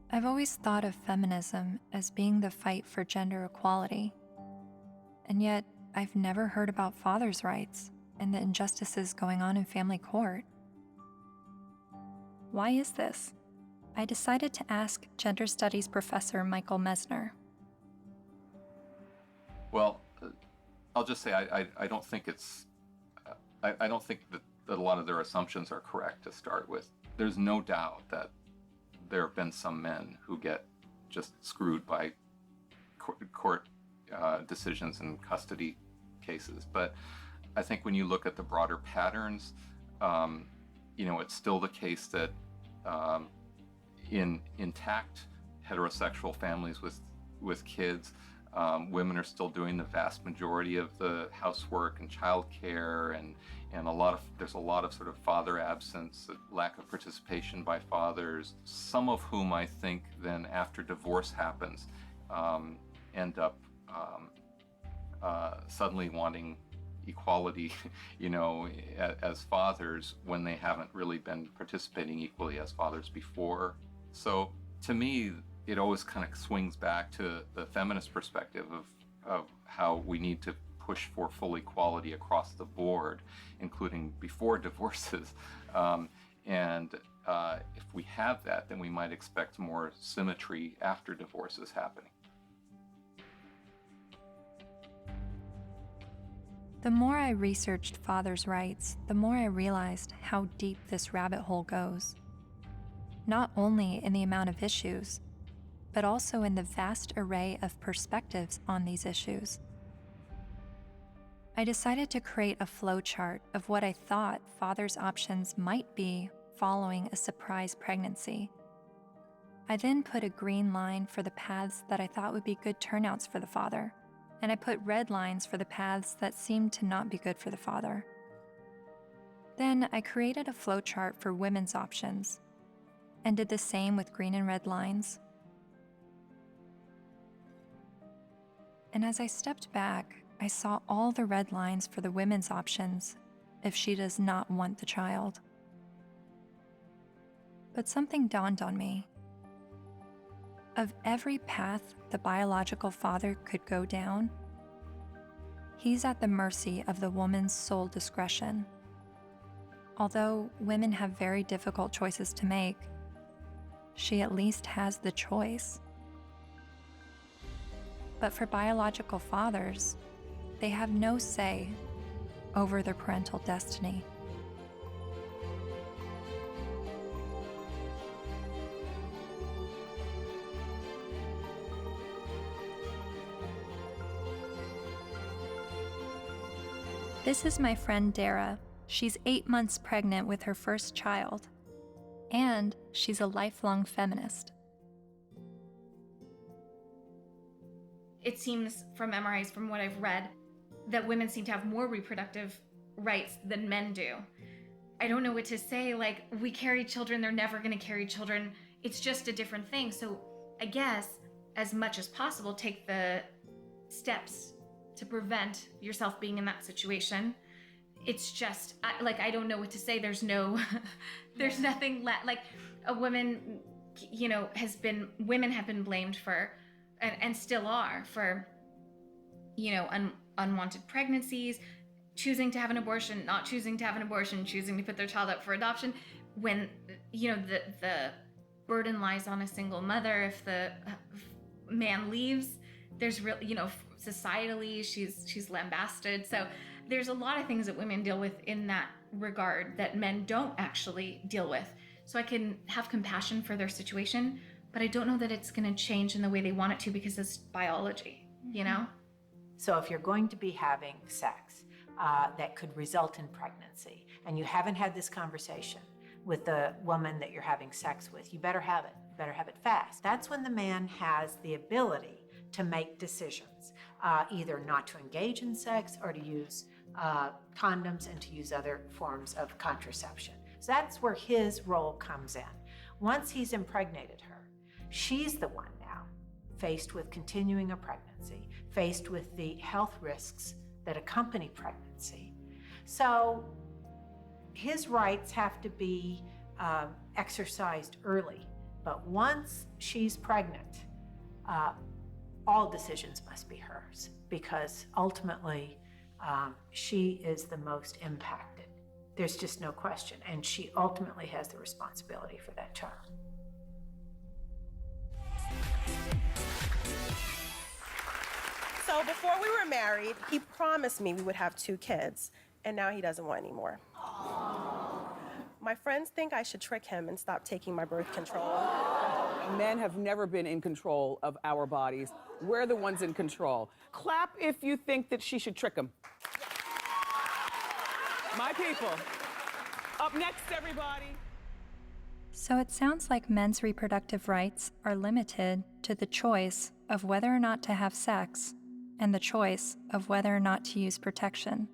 Speaker 1: I've always thought of feminism as being the fight for gender equality. And yet, I've never heard about fathers' rights and the injustices going on in family court. Why is this? I decided to ask gender studies professor Michael Mesner.
Speaker 15: Well, I'll just say I don't think it's, I don't think that a lot of their assumptions are correct to start with. There's no doubt that there have been some men who get just screwed by court decisions and custody cases. But I think when you look at the broader patterns, it's still the case that in intact heterosexual families with kids, women are still doing the vast majority of the housework and childcare, and there's a lot of sort of father absence, lack of participation by fathers, some of whom I think then after divorce happens end up suddenly wanting equality, as fathers when they haven't really been participating equally as fathers before. So to me, it always kind of swings back to the feminist perspective of how we need to push for full equality across the board, including before divorces. If we have that, then we might expect more symmetry after divorces happening.
Speaker 1: The more I researched fathers' rights, the more I realized how deep this rabbit hole goes. Not only in the amount of issues, but also in the vast array of perspectives on these issues. I decided to create a flowchart of what I thought fathers' options might be following a surprise pregnancy, I then put a green line for the paths that I thought would be good turnouts for the father, and I put red lines for the paths that seemed to not be good for the father. Then I created a flowchart for women's options, and did the same with green and red lines. And as I stepped back, I saw all the red lines for the women's options if she does not want the child. But something dawned on me. Of every path the biological father could go down, he's at the mercy of the woman's sole discretion. Although women have very difficult choices to make, she at least has the choice. But for biological fathers, they have no say over their parental destiny. This is my friend Dara. She's 8 months pregnant with her first child, and she's a lifelong feminist.
Speaker 2: It seems from MRIs, from what I've read, that women seem to have more reproductive rights than men do. I don't know what to say, like, we carry children, they're never gonna carry children. It's just a different thing. So I guess, as much as possible, take the steps to prevent yourself being in that situation. It's just, I don't know what to say. There's no, there's nothing like a woman, women have been blamed for, and still are, for, unwanted pregnancies, choosing to have an abortion, not choosing to have an abortion, choosing to put their child up for adoption, when, the burden lies on a single mother. If the man leaves, there's real, societally, she's lambasted. So there's a lot of things that women deal with in that regard that men don't actually deal with. So I can have compassion for their situation, but I don't know that it's going to change in the way they want it to, because it's biology,
Speaker 14: So if you're going to be having sex that could result in pregnancy, and you haven't had this conversation with the woman that you're having sex with, you better have it. You better have it fast. That's when the man has the ability to make decisions, either not to engage in sex or to use condoms and to use other forms of contraception. So that's where his role comes in. Once he's impregnated her, she's the one now faced with continuing a pregnancy, faced with the health risks that accompany pregnancy. So his rights have to be exercised early. But once she's pregnant, all decisions must be hers, because ultimately she is the most impacted. There's just no question. And she ultimately has the responsibility for that child.
Speaker 8: So before we were married, he promised me we would have 2 kids, and now he doesn't want any more. My friends think I should trick him and stop taking my birth control.
Speaker 9: Men have never been in control of our bodies. We're the ones in control. Clap if you think that she should trick him. My people. Up next, everybody.
Speaker 1: So it sounds like men's reproductive rights are limited to the choice of whether or not to have sex and the choice of whether or not to use protection.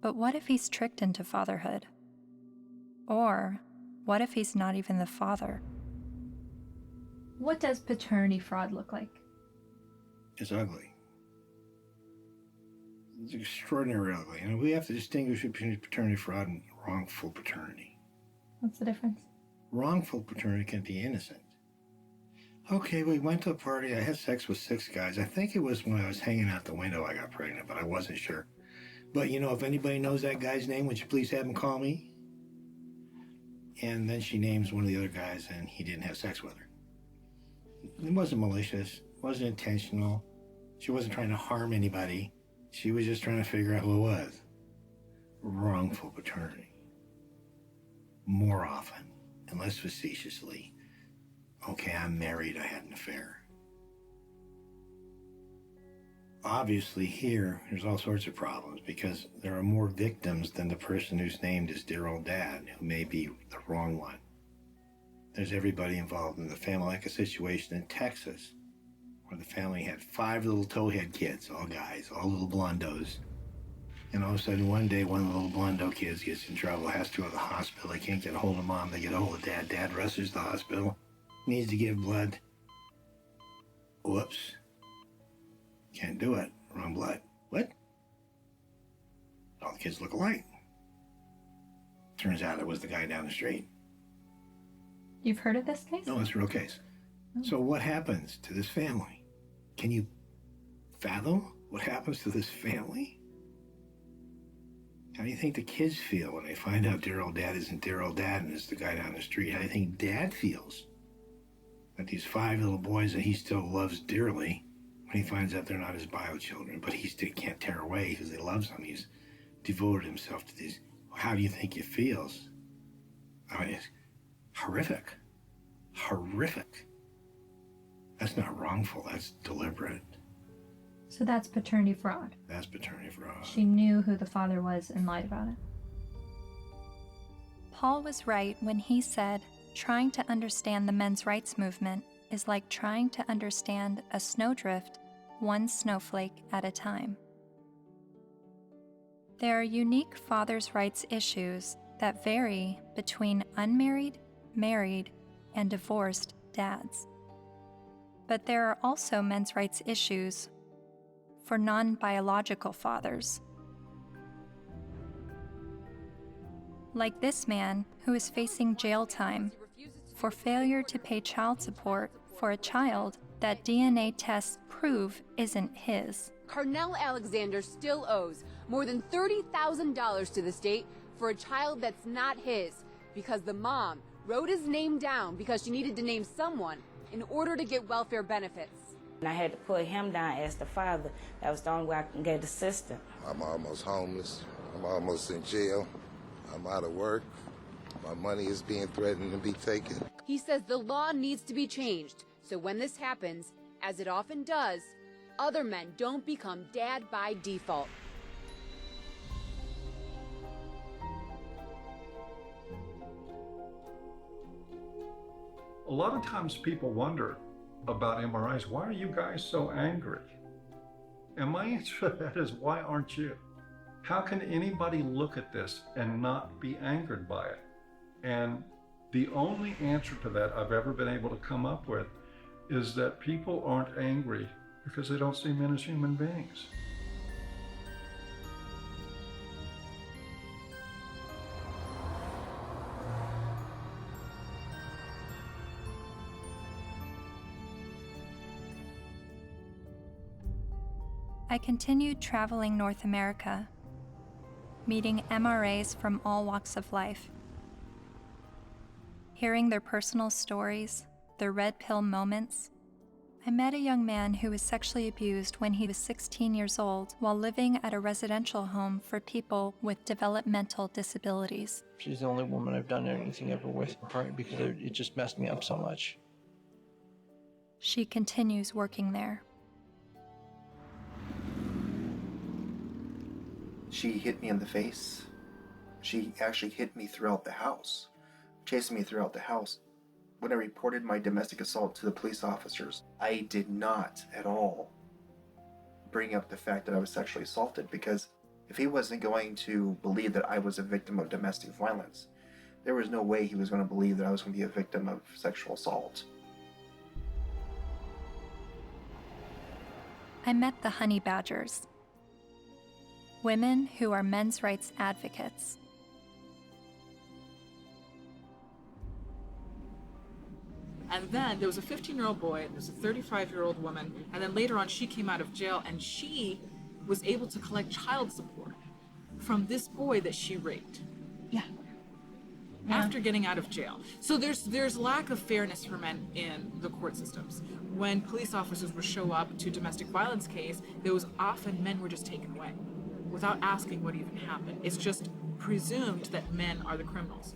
Speaker 1: But what if he's tricked into fatherhood? Or what if he's not even the father?
Speaker 12: What does paternity fraud look like?
Speaker 17: It's ugly. It's extraordinarily ugly. We have to distinguish between paternity fraud and wrongful paternity.
Speaker 12: What's the difference?
Speaker 17: Wrongful paternity can be innocent. Okay, we went to a party. I had sex with 6 guys. I think it was when I was hanging out the window I got pregnant, but I wasn't sure. But if anybody knows that guy's name, would you please have him call me? And then she names one of the other guys, and he didn't have sex with her. It wasn't malicious. It wasn't intentional. She wasn't trying to harm anybody. She was just trying to figure out who it was. Wrongful paternity. More often, and less facetiously, okay, I'm married, I had an affair. Obviously here, there's all sorts of problems because there are more victims than the person who's named as dear old dad, who may be the wrong one. There's everybody involved in the family, like a situation in Texas where the family had 5 little towhead kids, all guys, all little blondos. And all of a sudden, one day, one of the little blondo kids gets in trouble, has to go to the hospital. They can't get a hold of mom. They get a hold of dad. Dad rushes to the hospital, needs to give blood. Whoops. Can't do it. Wrong blood. What? All the kids look alike. Turns out it was the guy down the street.
Speaker 1: You've heard of this case?
Speaker 17: No, it's a real case. So what happens to this family? Can you fathom what happens to this family? How do you think the kids feel when they find out dear old dad isn't dear old dad and it's the guy down the street? How do you think dad feels? That these 5 little boys that he still loves dearly, when he finds out they're not his bio children, but he still can't tear away because he loves them. He's devoted himself to these. How do you think it feels? I mean, it's horrific. Horrific. That's not wrongful, that's deliberate.
Speaker 1: So that's paternity fraud.
Speaker 17: That's paternity fraud.
Speaker 1: She knew who the father was and lied about it. Paul was right when he said, trying to understand the men's rights movement is like trying to understand a snowdrift, one snowflake at a time. There are unique fathers' rights issues that vary between unmarried, married, and divorced dads. But there are also men's rights issues for non-biological fathers. Like this man who is facing jail time for failure to pay child support for a child that DNA tests prove isn't his.
Speaker 3: Carnell Alexander still owes more than $30,000 to the state for a child that's not his because the mom wrote his name down because she needed to name someone in order to get welfare benefits.
Speaker 10: And I had to put him down as the father. That was the only way I can get assistance.
Speaker 21: I'm almost homeless. I'm almost in jail. I'm out of work. My money is being threatened to be taken.
Speaker 3: He says the law needs to be changed, so when this happens, as it often does, other men don't become dad by default.
Speaker 7: A lot of times people wonder about MRIs, why are you guys so angry? And my answer to that is, why aren't you? How can anybody look at this and not be angered by it? And the only answer to that I've ever been able to come up with is that people aren't angry because they don't see men as human beings.
Speaker 1: I continued traveling North America, meeting MRAs from all walks of life, hearing their personal stories, their red pill moments. I met a young man who was sexually abused when he was 16 years old while living at a residential home for people with developmental disabilities.
Speaker 22: She's the only woman I've done anything ever with, partly because it just messed me up so much.
Speaker 1: She continues working there.
Speaker 24: She hit me in the face. She actually hit me throughout the house, chasing me throughout the house. When I reported my domestic assault to the police officers, I did not at all bring up the fact that I was sexually assaulted, because if he wasn't going to believe that I was a victim of domestic violence, there was no way he was going to believe that I was going to be a victim of sexual assault.
Speaker 1: I met the honey badgers, women who are men's rights advocates.
Speaker 26: And then there was a 15-year-old boy, there was a 35-year-old woman, and then later on she came out of jail and she was able to collect child support from this boy that she raped.
Speaker 1: Yeah.
Speaker 26: After getting out of jail. So there's lack of fairness for men in the court systems. When police officers would show up to domestic violence case, there was often men were just taken away without asking what even happened. It's just presumed that men are the criminals.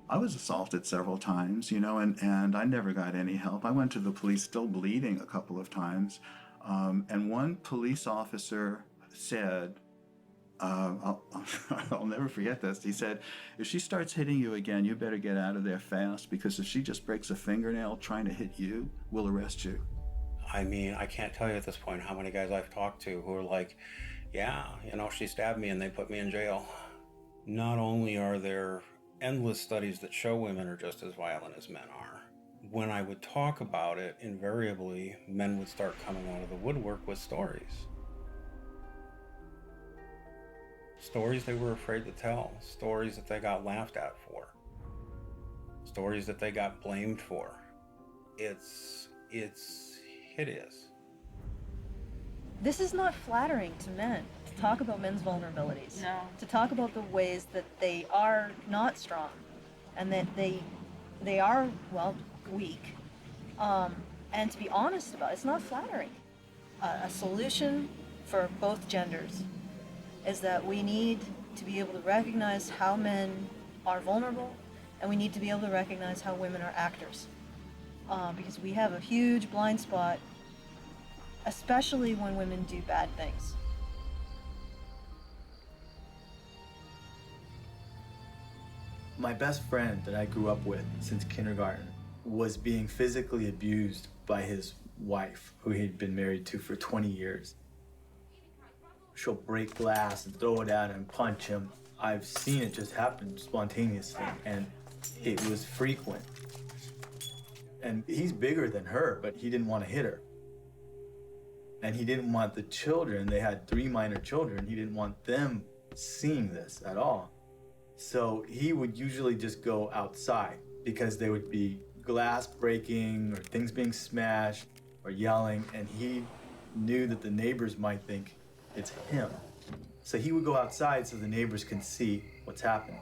Speaker 23: I was assaulted several times, and I never got any help. I went to the police still bleeding a couple of times. And one police officer said, I'll never forget this. He said, if she starts hitting you again, you better get out of there fast, because if she just breaks a fingernail trying to hit you, we'll arrest you.
Speaker 4: I mean, I can't tell you at this point how many guys I've talked to who are like, yeah, you know, she stabbed me and they put me in jail. Not only are there endless studies that show women are just as violent as men are, when I would talk about it, invariably, men would start coming out of the woodwork with stories. Stories they were afraid to tell, stories that they got laughed at for, stories that they got blamed for. It's hideous.
Speaker 6: This is not flattering to men, to talk about men's vulnerabilities.
Speaker 2: No.
Speaker 6: To talk about the ways that they are not strong and that they are, well, weak. And to be honest about it, it's not flattering. A solution for both genders is that we need to be able to recognize how men are vulnerable, and we need to be able to recognize how women are actors. Because we have a huge blind spot, especially when women do bad things.
Speaker 11: My best friend that I grew up with since kindergarten was being physically abused by his wife, who he'd been married to for 20 years. She'll break glass and throw it at him, punch him. I've seen it just happen spontaneously, and it was frequent. And he's bigger than her, but he didn't want to hit her. And he didn't want the children, they had 3 minor children, he didn't want them seeing this at all. So he would usually just go outside, because there would be glass breaking or things being smashed or yelling, and he knew that the neighbors might think it's him. So he would go outside so the neighbors can see what's happening.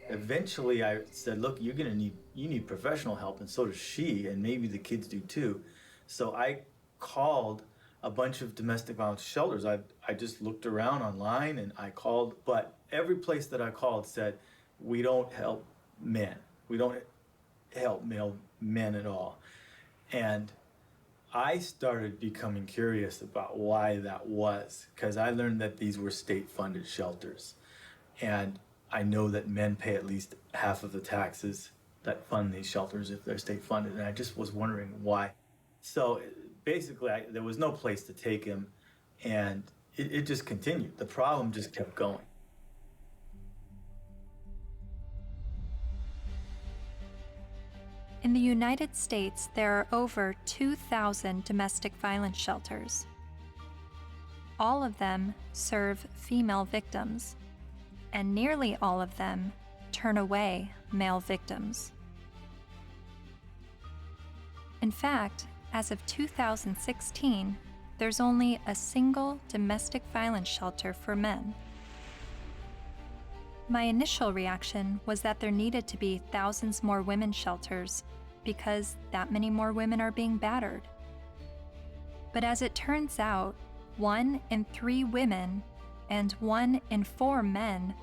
Speaker 11: Eventually I said, look, you need professional help, and so does she, and maybe the kids do too. So I called a bunch of domestic violence shelters. I just looked around online and I called, but every place that I called said, we don't help men. We don't help male men at all. And I started becoming curious about why that was, because I learned that these were state-funded shelters. And I know that men pay at least half of the taxes that fund these shelters if they're state-funded, and I just was wondering why. So basically, there was no place to take him, and it just continued. The problem just kept going.
Speaker 1: In the United States, there are over 2,000 domestic violence shelters. All of them serve female victims, and nearly all of them turn away male victims. In fact, as of 2016, there's only a single domestic violence shelter for men. My initial reaction was that there needed to be thousands more women's shelters because that many more women are being battered. But as it turns out, 1 in 3 women and 1 in 4 men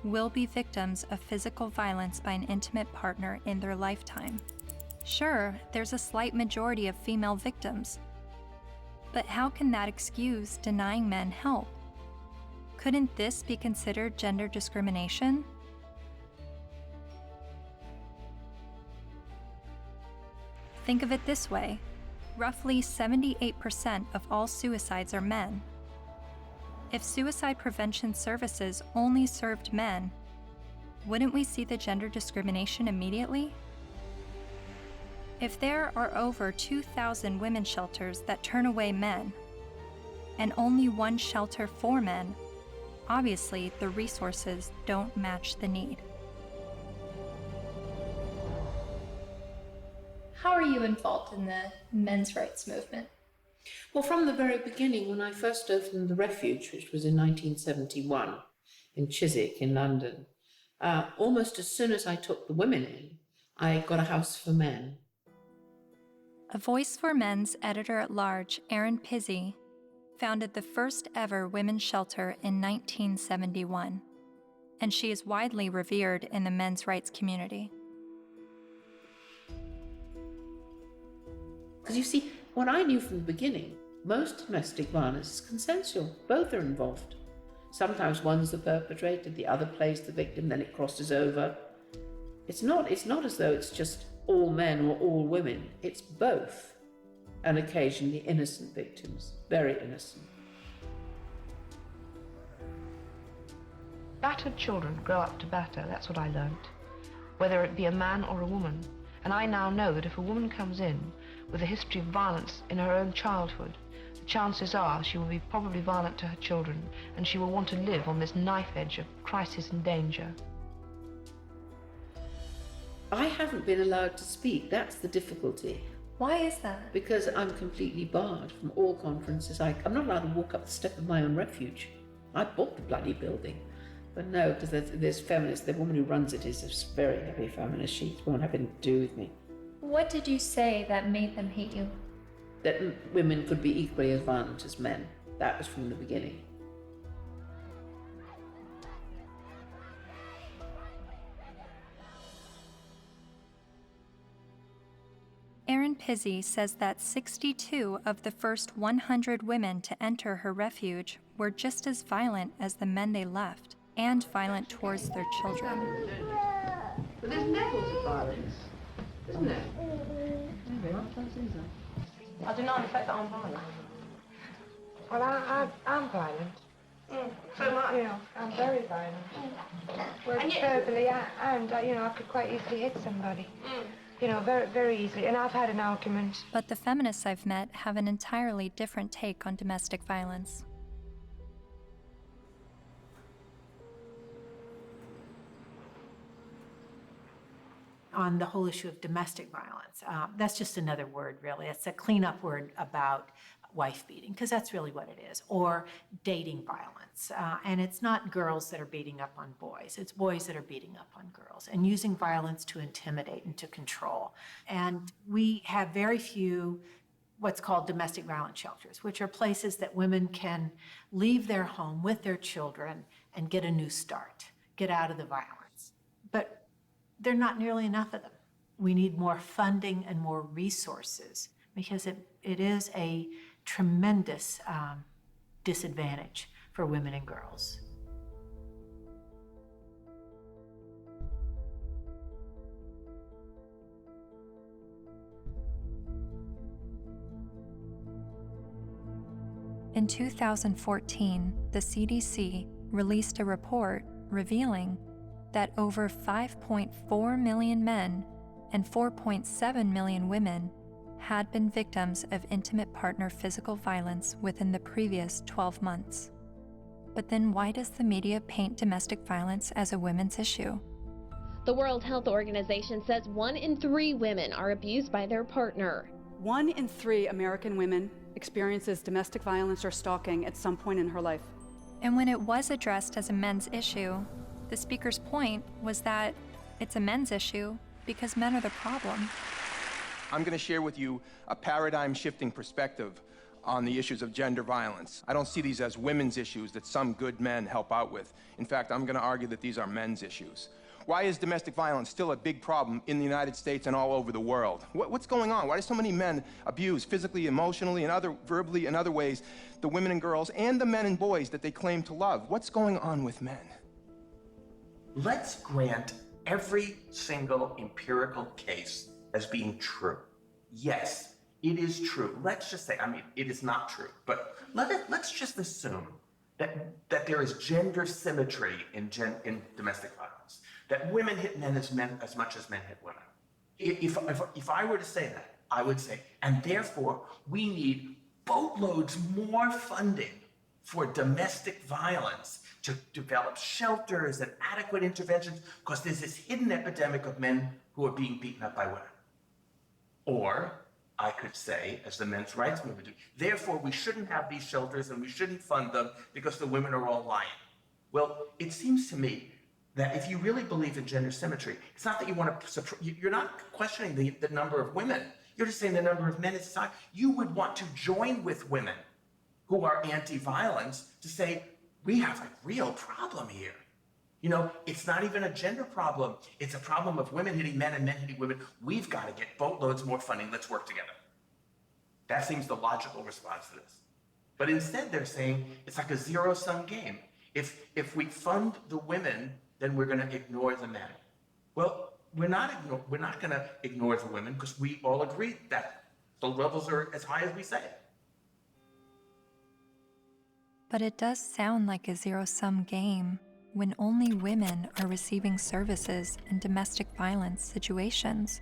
Speaker 1: will be victims of physical violence by an intimate partner in their lifetime. Sure, there's a slight majority of female victims, but how can that excuse denying men help? Couldn't this be considered gender discrimination? Think of it this way. Roughly 78% of all suicides are men. If suicide prevention services only served men, wouldn't we see the gender discrimination immediately? If there are over 2,000 women's shelters that turn away men, and only 1 shelter for men, obviously the resources don't match the need.
Speaker 12: How are you involved in the men's rights movement?
Speaker 13: Well, from the very beginning, when I first opened the Refuge, which was in 1971 in Chiswick in London, almost as soon as I took the women in, I got a house for men.
Speaker 1: A Voice for Men's editor-at-large, Erin Pizzey, founded the first ever women's shelter in 1971, and she is widely revered in the men's rights community.
Speaker 13: Because you see, what I knew from the beginning, most domestic violence is consensual. Both are involved. Sometimes one's the perpetrator, the other plays the victim, then it crosses over. It's not as though it's just all men or all women. It's both, and occasionally innocent victims, very innocent.
Speaker 5: Battered children grow up to batter, that's what I learnt, whether it be a man or a woman. And I now know that if a woman comes in with a history of violence in her own childhood, the chances are she will be probably violent to her children, and she will want to live on this knife edge of crisis and danger.
Speaker 13: I haven't been allowed to speak, that's the difficulty.
Speaker 12: Why is that?
Speaker 13: Because I'm completely barred from all conferences. I'm not allowed to walk up the step of my own refuge. I bought the bloody building. But no, because there's feminists. The woman who runs it is a very heavy feminist. She won't have anything to do with me.
Speaker 12: What did you say that made them hate you?
Speaker 13: That women could be equally as violent as men. That was from the beginning.
Speaker 1: Erin Pizzey says that 62 of the first 100 women to enter her refuge were just as violent as the men they left, and violent towards their children.
Speaker 5: But there's levels of violence, isn't there? I do not affect that I'm violent.
Speaker 16: Well, I'm violent.
Speaker 5: So am I.
Speaker 16: You know, I'm very violent. Well, verbally, and you know, I could quite easily hit somebody. You know, very, very easily. And I've had an argument.
Speaker 1: But the feminists I've met have an entirely different take on domestic violence.
Speaker 14: On the whole issue of domestic violence, that's just another word, really. It's a cleanup word about wife beating, because that's really what it is, or dating violence. And it's not girls that are beating up on boys, it's boys that are beating up on girls and using violence to intimidate and to control. And we have very few what's called domestic violence shelters, which are places that women can leave their home with their children and get a new start, get out of the violence. But there are not nearly enough of them. We need more funding and more resources, because it is a tremendous disadvantage for women and girls.
Speaker 1: In 2014, the CDC released a report revealing that over 5.4 million men and 4.7 million women had been victims of intimate partner physical violence within the previous 12 months. But then why does the media paint domestic violence as a women's issue?
Speaker 18: The World Health Organization says 1 in 3 women are abused by their partner.
Speaker 19: 1 in 3 American women experiences domestic violence or stalking at some point in her life.
Speaker 1: And when it was addressed as a men's issue, the speaker's point was that it's a men's issue because men are the problem.
Speaker 20: I'm going to share with you a paradigm-shifting perspective on the issues of gender violence. I don't see these as women's issues that some good men help out with. In fact, I'm going to argue that these are men's issues. Why is domestic violence still a big problem in the United States and all over the world? What's going on? Why do so many men abuse physically, emotionally, and verbally and other ways the women and girls and the men and boys that they claim to love? What's going on with men?
Speaker 25: Let's grant every single empirical case as being true. Yes, it is true. Let's just say, it is not true, but let's just assume that there is gender symmetry in domestic violence, that women hit men as much as men hit women. If I were to say that, I would say, and therefore we need boatloads more funding for domestic violence to develop shelters and adequate interventions, because there's this hidden epidemic of men who are being beaten up by women. Or I could say, as the men's rights movement do, therefore we shouldn't have these shelters and we shouldn't fund them because the women are all lying. Well, it seems to me that if you really believe in gender symmetry, it's not that you want to, you're not questioning the number of women. You're just saying the number of men in society. You would want to join with women who are anti-violence to say, we have a real problem here. You know, it's not even a gender problem. It's a problem of women hitting men and men hitting women. We've got to get boatloads more funding. Let's work together. That seems the logical response to this. But instead they're saying it's like a zero-sum game. If we fund the women, then we're going to ignore the men. Well, we're not going to ignore the women because we all agree that the levels are as high as we say.
Speaker 1: But it does sound like a zero-sum game when only women are receiving services in domestic violence situations.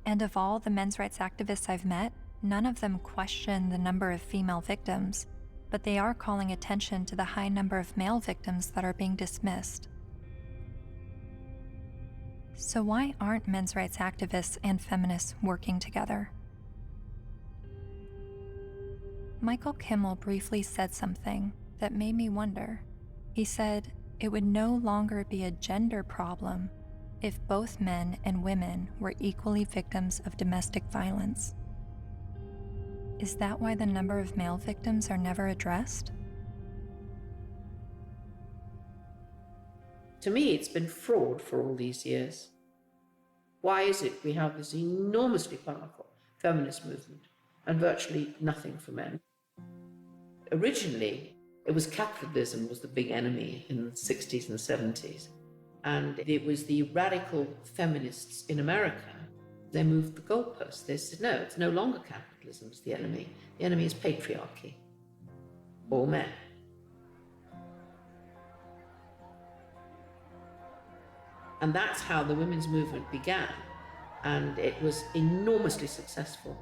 Speaker 1: And of all the men's rights activists I've met, none of them question the number of female victims, but they are calling attention to the high number of male victims that are being dismissed. So why aren't men's rights activists and feminists working together? Michael Kimmel briefly said something that made me wonder. He said it would no longer be a gender problem if both men and women were equally victims of domestic violence. Is that why the number of male victims are never addressed?
Speaker 13: To me, it's been fraud for all these years. Why is it we have this enormously powerful feminist movement and virtually nothing for men? Originally, it was capitalism was the big enemy in the 60s and 70s. And it was the radical feminists in America. They moved the goalposts. They said, no, it's no longer capitalism is the enemy. The enemy is patriarchy. All men. And that's how the women's movement began. And it was enormously successful.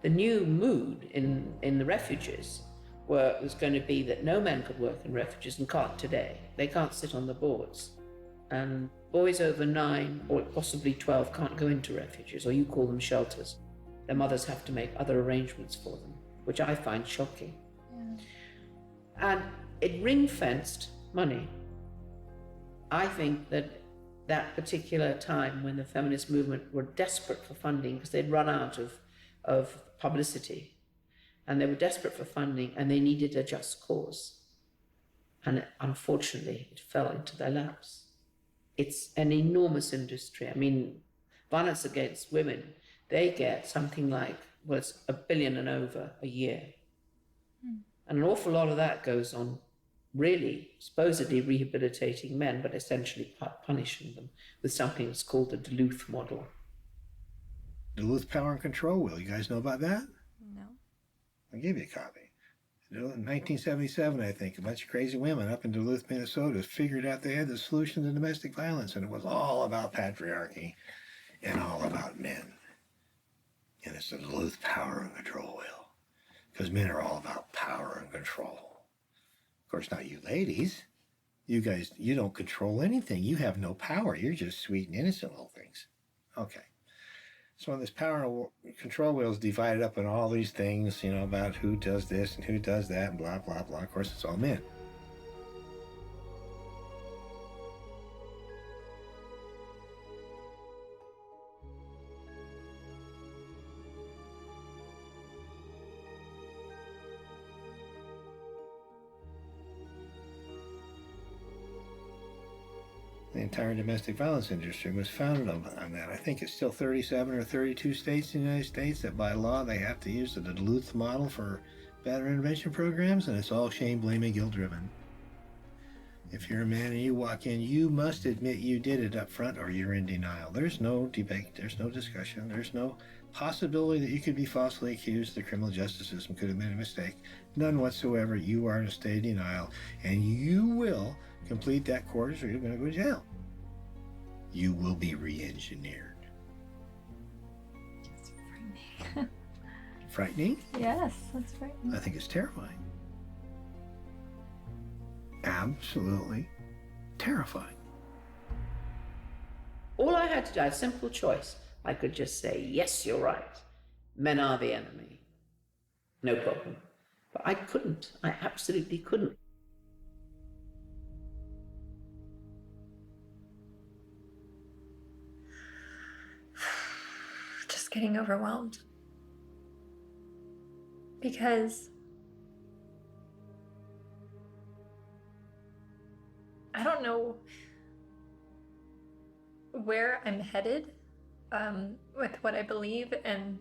Speaker 13: The new mood in the refuges was going to be that no men could work in refuges and can't today. They can't sit on the boards. And boys over 9 or possibly 12 can't go into refuges, or you call them shelters. Their mothers have to make other arrangements for them, which I find shocking. Yeah. And it ring-fenced money. I think that particular time when the feminist movement were desperate for funding because they'd run out of publicity, and they were desperate for funding, and they needed a just cause. And unfortunately, it fell into their laps. It's an enormous industry. I mean, violence against women, they get something like, well, it's $1 billion and over a year. And an awful lot of that goes on really supposedly rehabilitating men, but essentially punishing them with something that's called the Duluth model.
Speaker 8: Duluth Power and Control Wheel. You guys know about that?
Speaker 1: No.
Speaker 8: I'll give you a copy. In 1977, I think, a bunch of crazy women up in Duluth, Minnesota figured out they had the solution to domestic violence, and it was all about patriarchy and all about men. And it's the Duluth Power and Control Wheel, because men are all about power and control. Of course, not you ladies. You guys, you don't control anything. You have no power. You're just sweet and innocent little things. Okay. So when this power and control wheel is divided up in all these things, you know, about who does this and who does that and blah, blah, blah. Of course, it's all men. The entire domestic violence industry was founded on that. I think it's still 37 or 32 states in the United States that by law they have to use the Duluth model for better intervention programs, and it's all shame, blame, and guilt driven. If you're a man and you walk in, you must admit you did it up front or you're in denial. There's no debate, there's no discussion, there's no possibility that you could be falsely accused. The criminal justice system could have made a mistake. None whatsoever. You are in a state of denial, and you will complete that course or you're going to go to jail. You will be re-engineered.
Speaker 1: That's frightening.
Speaker 8: Frightening?
Speaker 1: Yes, that's frightening.
Speaker 8: I think it's terrifying. Absolutely terrifying.
Speaker 13: All I had to do, I had a simple choice. I could just say, yes, you're right. Men are the enemy. No problem. But I couldn't. I absolutely couldn't.
Speaker 12: Just getting overwhelmed. Because I don't know where I'm headed with what I believe and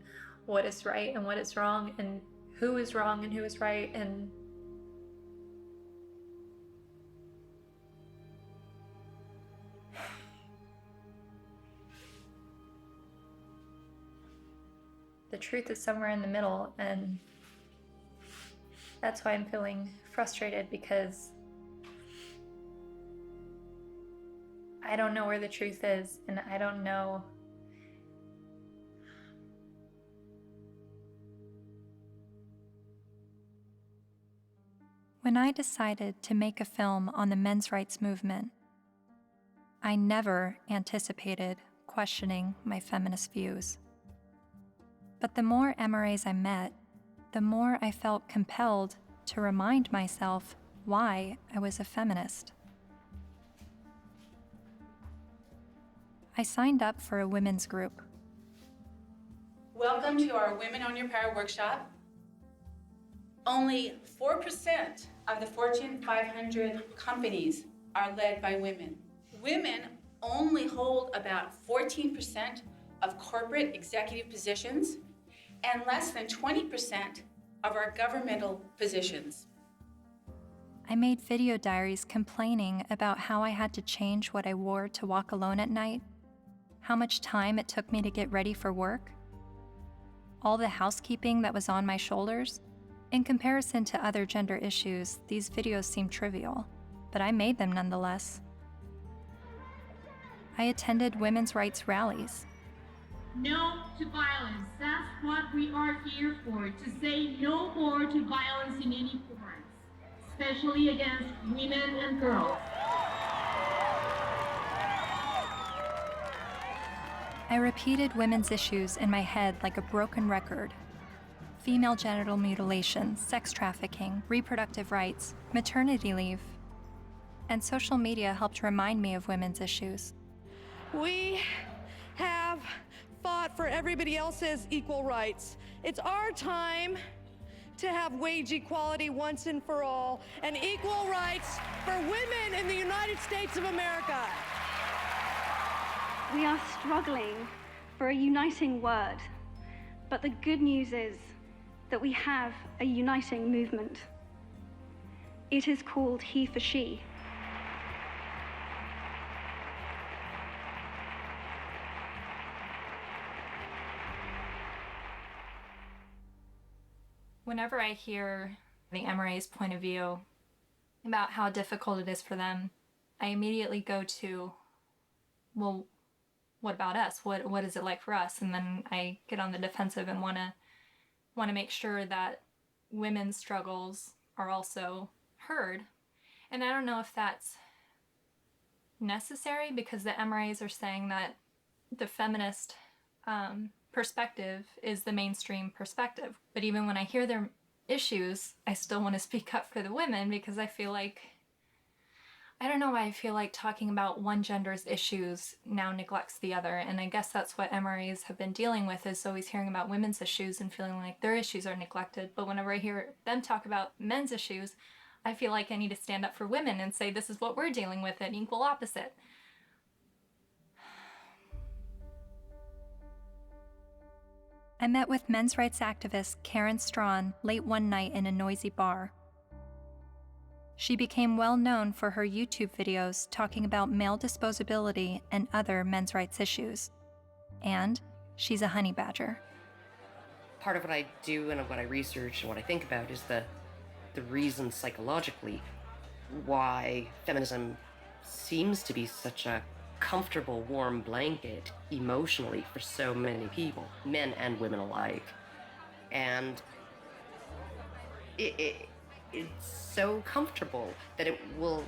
Speaker 12: what is right and what is wrong and who is wrong and who is right, and the truth is somewhere in the middle, and that's why I'm feeling frustrated, because I don't know where the truth is, and I don't know.
Speaker 1: When I decided to make a film on the men's rights movement, I never anticipated questioning my feminist views. But the more MRAs I met, the more I felt compelled to remind myself why I was a feminist. I signed up for a women's group.
Speaker 3: Welcome to our Women on Your Power workshop. Only 4% of the Fortune 500 companies are led by women. Women only hold about 14% of corporate executive positions and less than 20% of our governmental positions.
Speaker 1: I made video diaries complaining about how I had to change what I wore to walk alone at night, how much time it took me to get ready for work, all the housekeeping that was on my shoulders. In comparison to other gender issues, these videos seem trivial, but I made them nonetheless. I attended women's rights rallies.
Speaker 9: No to violence. That's what we are here for, to say no more to violence in any forms, especially against women and girls.
Speaker 1: I repeated women's issues in my head like a broken record. Female genital mutilation, sex trafficking, reproductive rights, maternity leave. And social media helped remind me of women's issues.
Speaker 10: We have fought for everybody else's equal rights. It's our time to have wage equality once and for all, and equal rights for women in the United States of America.
Speaker 15: We are struggling for a uniting word, but the good news is that we have a uniting movement. It is called He for She.
Speaker 1: Whenever I hear the MRA's point of view about how difficult it is for them, I immediately go to, well, what about us? What is it like for us? And then I get on the defensive and want to make sure that women's struggles are also heard. And I don't know if that's necessary, because the MRAs are saying that the feminist perspective is the mainstream perspective. But even when I hear their issues, I still want to speak up for the women, because I feel like, I don't know why I feel like talking about one gender's issues now neglects the other. And I guess that's what MRAs have been dealing with, is always hearing about women's issues and feeling like their issues are neglected. But whenever I hear them talk about men's issues, I feel like I need to stand up for women and say, this is what we're dealing with, an equal opposite. I met with men's rights activist Karen Strawn late one night in a noisy bar. She became well known for her YouTube videos talking about male disposability and other men's rights issues. And she's a honey badger.
Speaker 17: Part of what I do and what I research and what I think about is the reason psychologically why feminism seems to be such a comfortable, warm blanket emotionally for so many people, men and women alike. And it's so comfortable that it will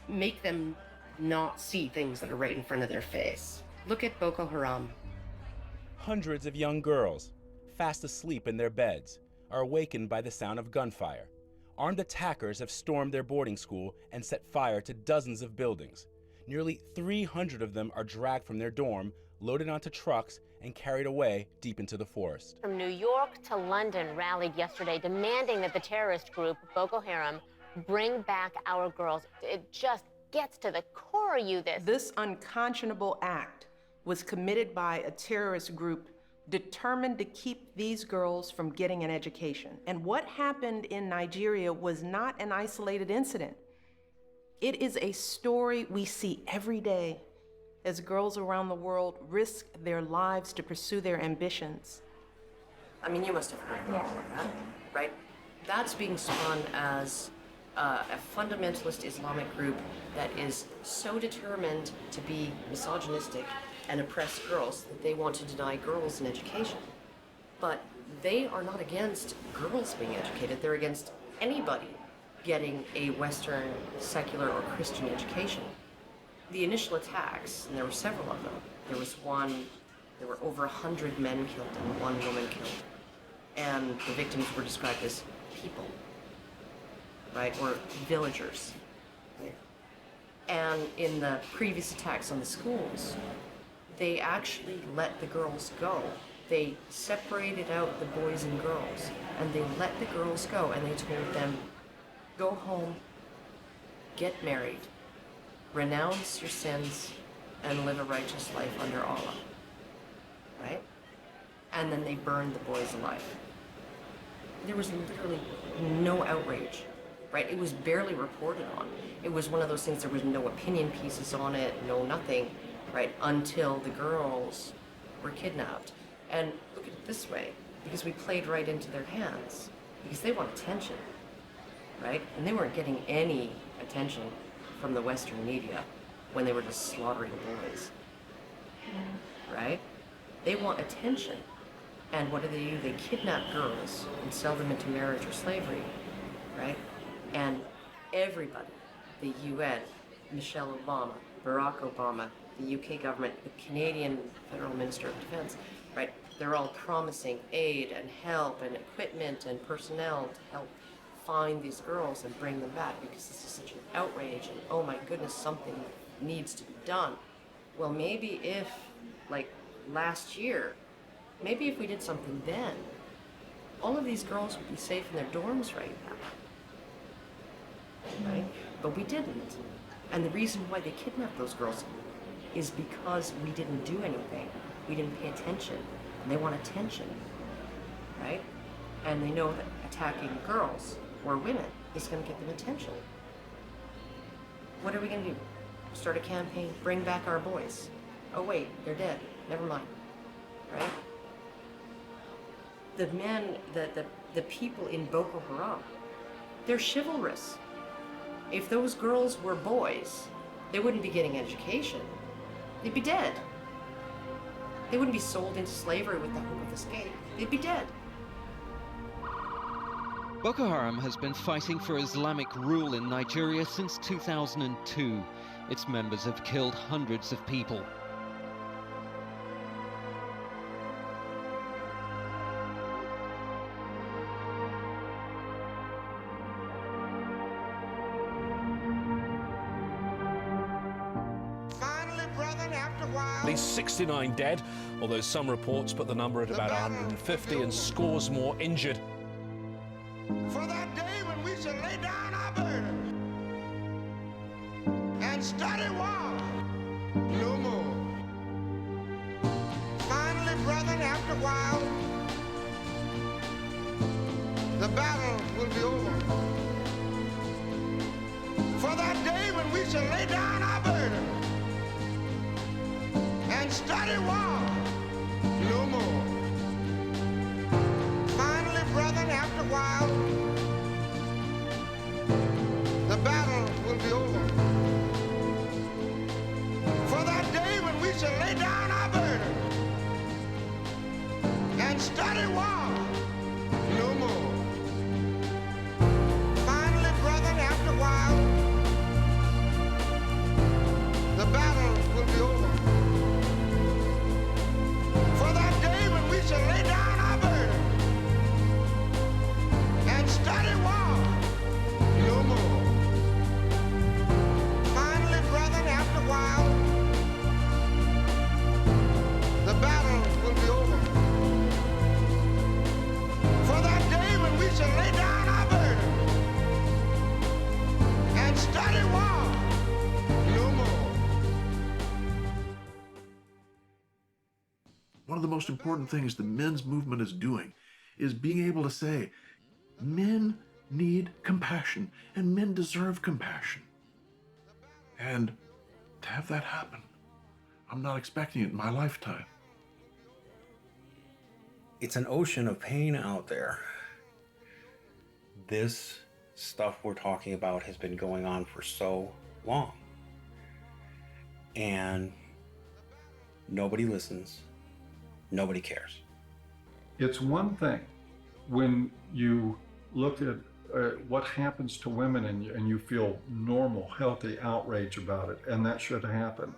Speaker 17: make them not see things that are right in front of their face. Look at Boko Haram.
Speaker 21: Hundreds of young girls, fast asleep in their beds, are awakened by the sound of gunfire. Armed attackers have stormed their boarding school and set fire to dozens of buildings. Nearly 300 of them are dragged from their dorm, loaded onto trucks, and carried away deep into the forest.
Speaker 27: From New York to London rallied yesterday demanding that the terrorist group Boko Haram bring back our girls. It just gets to the core of you,
Speaker 28: This unconscionable act was committed by a terrorist group
Speaker 2: determined to keep these girls from getting an education. And what happened in Nigeria was not an isolated incident. It is a story we see every day as girls around the world risk their lives to pursue their ambitions.
Speaker 17: I mean, you must have heard about that, right? That's being spun as a fundamentalist Islamic group that is so determined to be misogynistic and oppress girls that they want to deny girls an education. But they are not against girls being educated. They're against anybody getting a Western, secular, or Christian education. The initial attacks, and there were several of them, there were over 100 men killed and 1 woman killed. And the victims were described as people, right, or villagers. And in the previous attacks on the schools, they actually let the girls go. They separated out the boys and girls, and they let the girls go, and they told them, go home, get married, renounce your sins, and live a righteous life under Allah, right? And then they burned the boys alive. There was literally no outrage, right? It was barely reported on. It was one of those things, there was no opinion pieces on it, no nothing, right? Until the girls were kidnapped. And look at it this way, because we played right into their hands, because they want attention, right? And they weren't getting any attention from the Western media when they were just slaughtering boys, right? They want attention. And what do? They kidnap girls and sell them into marriage or slavery, right? And everybody, the UN, Michelle Obama, Barack Obama, the UK government, the Canadian Federal Minister of Defense, right? They're all promising aid and help and equipment and personnel to help find these girls and bring them back, because this is such an outrage and oh my goodness, something needs to be done. Well, maybe if, like last year, maybe if we did something then, all of these girls would be safe in their dorms right now, right? But we didn't. And the reason why they kidnapped those girls is because we didn't do anything. We didn't pay attention. And they want attention, right? And they know that attacking girls or women is going to get them attention. What are we going to do? Start a campaign, bring back our boys. Oh wait, they're dead. Never mind, right? The men, the people in Boko Haram, they're chivalrous. If those girls were boys, they wouldn't be getting education. They'd be dead. They wouldn't be sold into slavery with the hope of escape. They'd be dead.
Speaker 4: Boko Haram has been fighting for Islamic rule in Nigeria since 2002. Its members have killed hundreds of people.
Speaker 7: At least 69 dead, although some reports put the number at about 150 and scores more injured.
Speaker 22: For that day when we shall lay down our burden and study war no more. Finally, brethren, after a while, the battle will be over. For that day when we shall lay down our burden and study war no more. Finally, brethren, after a while, the battle will be over. For that day when we shall lay down our burden and study war no more. Finally, brethren, after a while, the battle will be over. For that day when we shall lay down our burden and study war no more. Finally, brethren, after a while, the battle will be over.
Speaker 5: the most important things the men's movement is doing is being able to say, men need compassion, and men deserve compassion. And to have that happen, I'm not expecting it in my lifetime.
Speaker 6: It's an ocean of pain out there. This stuff we're talking about has been going on for so long. And nobody listens. Nobody cares.
Speaker 11: It's one thing when you look at what happens to women and you feel normal, healthy outrage about it, and that should happen.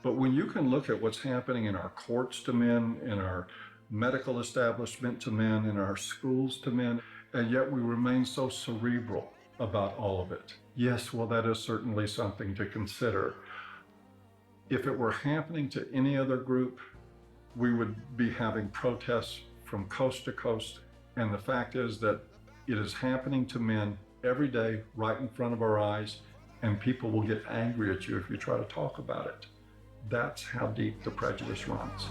Speaker 11: But when you can look at what's happening in our courts to men, in our medical establishment to men, in our schools to men, and yet we remain so cerebral about all of it. Yes, well, that is certainly something to consider. If it were happening to any other group, we would be having protests from coast to coast. And the fact is that it is happening to men every day, right in front of our eyes, and people will get angry at you if you try to talk about it. That's how deep the prejudice runs.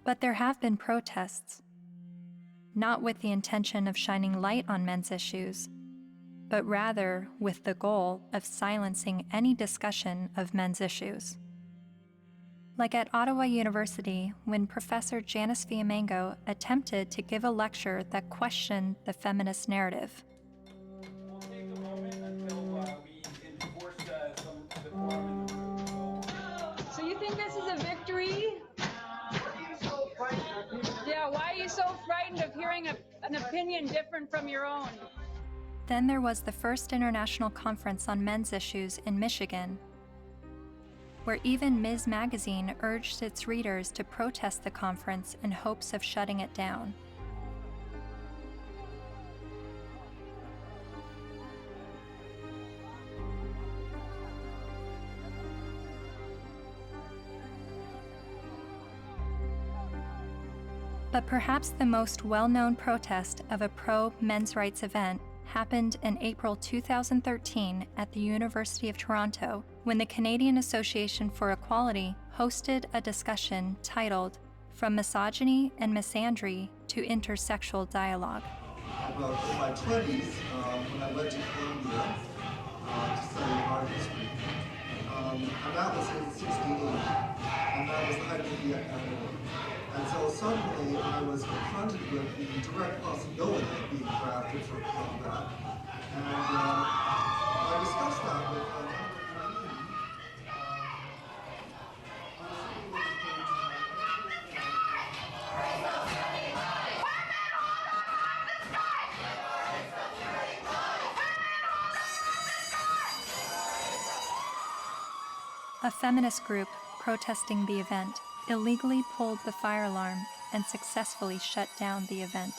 Speaker 1: But there have been protests, not with the intention of shining light on men's issues, but rather with the goal of silencing any discussion of men's issues. Like at Ottawa University, when Professor Janice Fiamengo attempted to give a lecture that questioned the feminist narrative.
Speaker 16: So you think this is a victory? Yeah, why are you so frightened of hearing an opinion different from your own?
Speaker 1: Then there was the first international conference on men's issues in Michigan, where even Ms. Magazine urged its readers to protest the conference in hopes of shutting it down. But perhaps the most well-known protest of a pro-men's rights event happened in April 2013 at the University of Toronto, when the Canadian Association for Equality hosted a discussion titled From Misogyny and Misandry to Intersexual Dialogue.
Speaker 23: About in my 20s, when I went to Columbia to study art history, and that was in '68, and that was the height of the epidemic. And so suddenly I was confronted with the direct possibility of being drafted for combat. And I discussed that with
Speaker 1: a feminist group protesting the event illegally pulled the fire alarm and successfully shut down the event.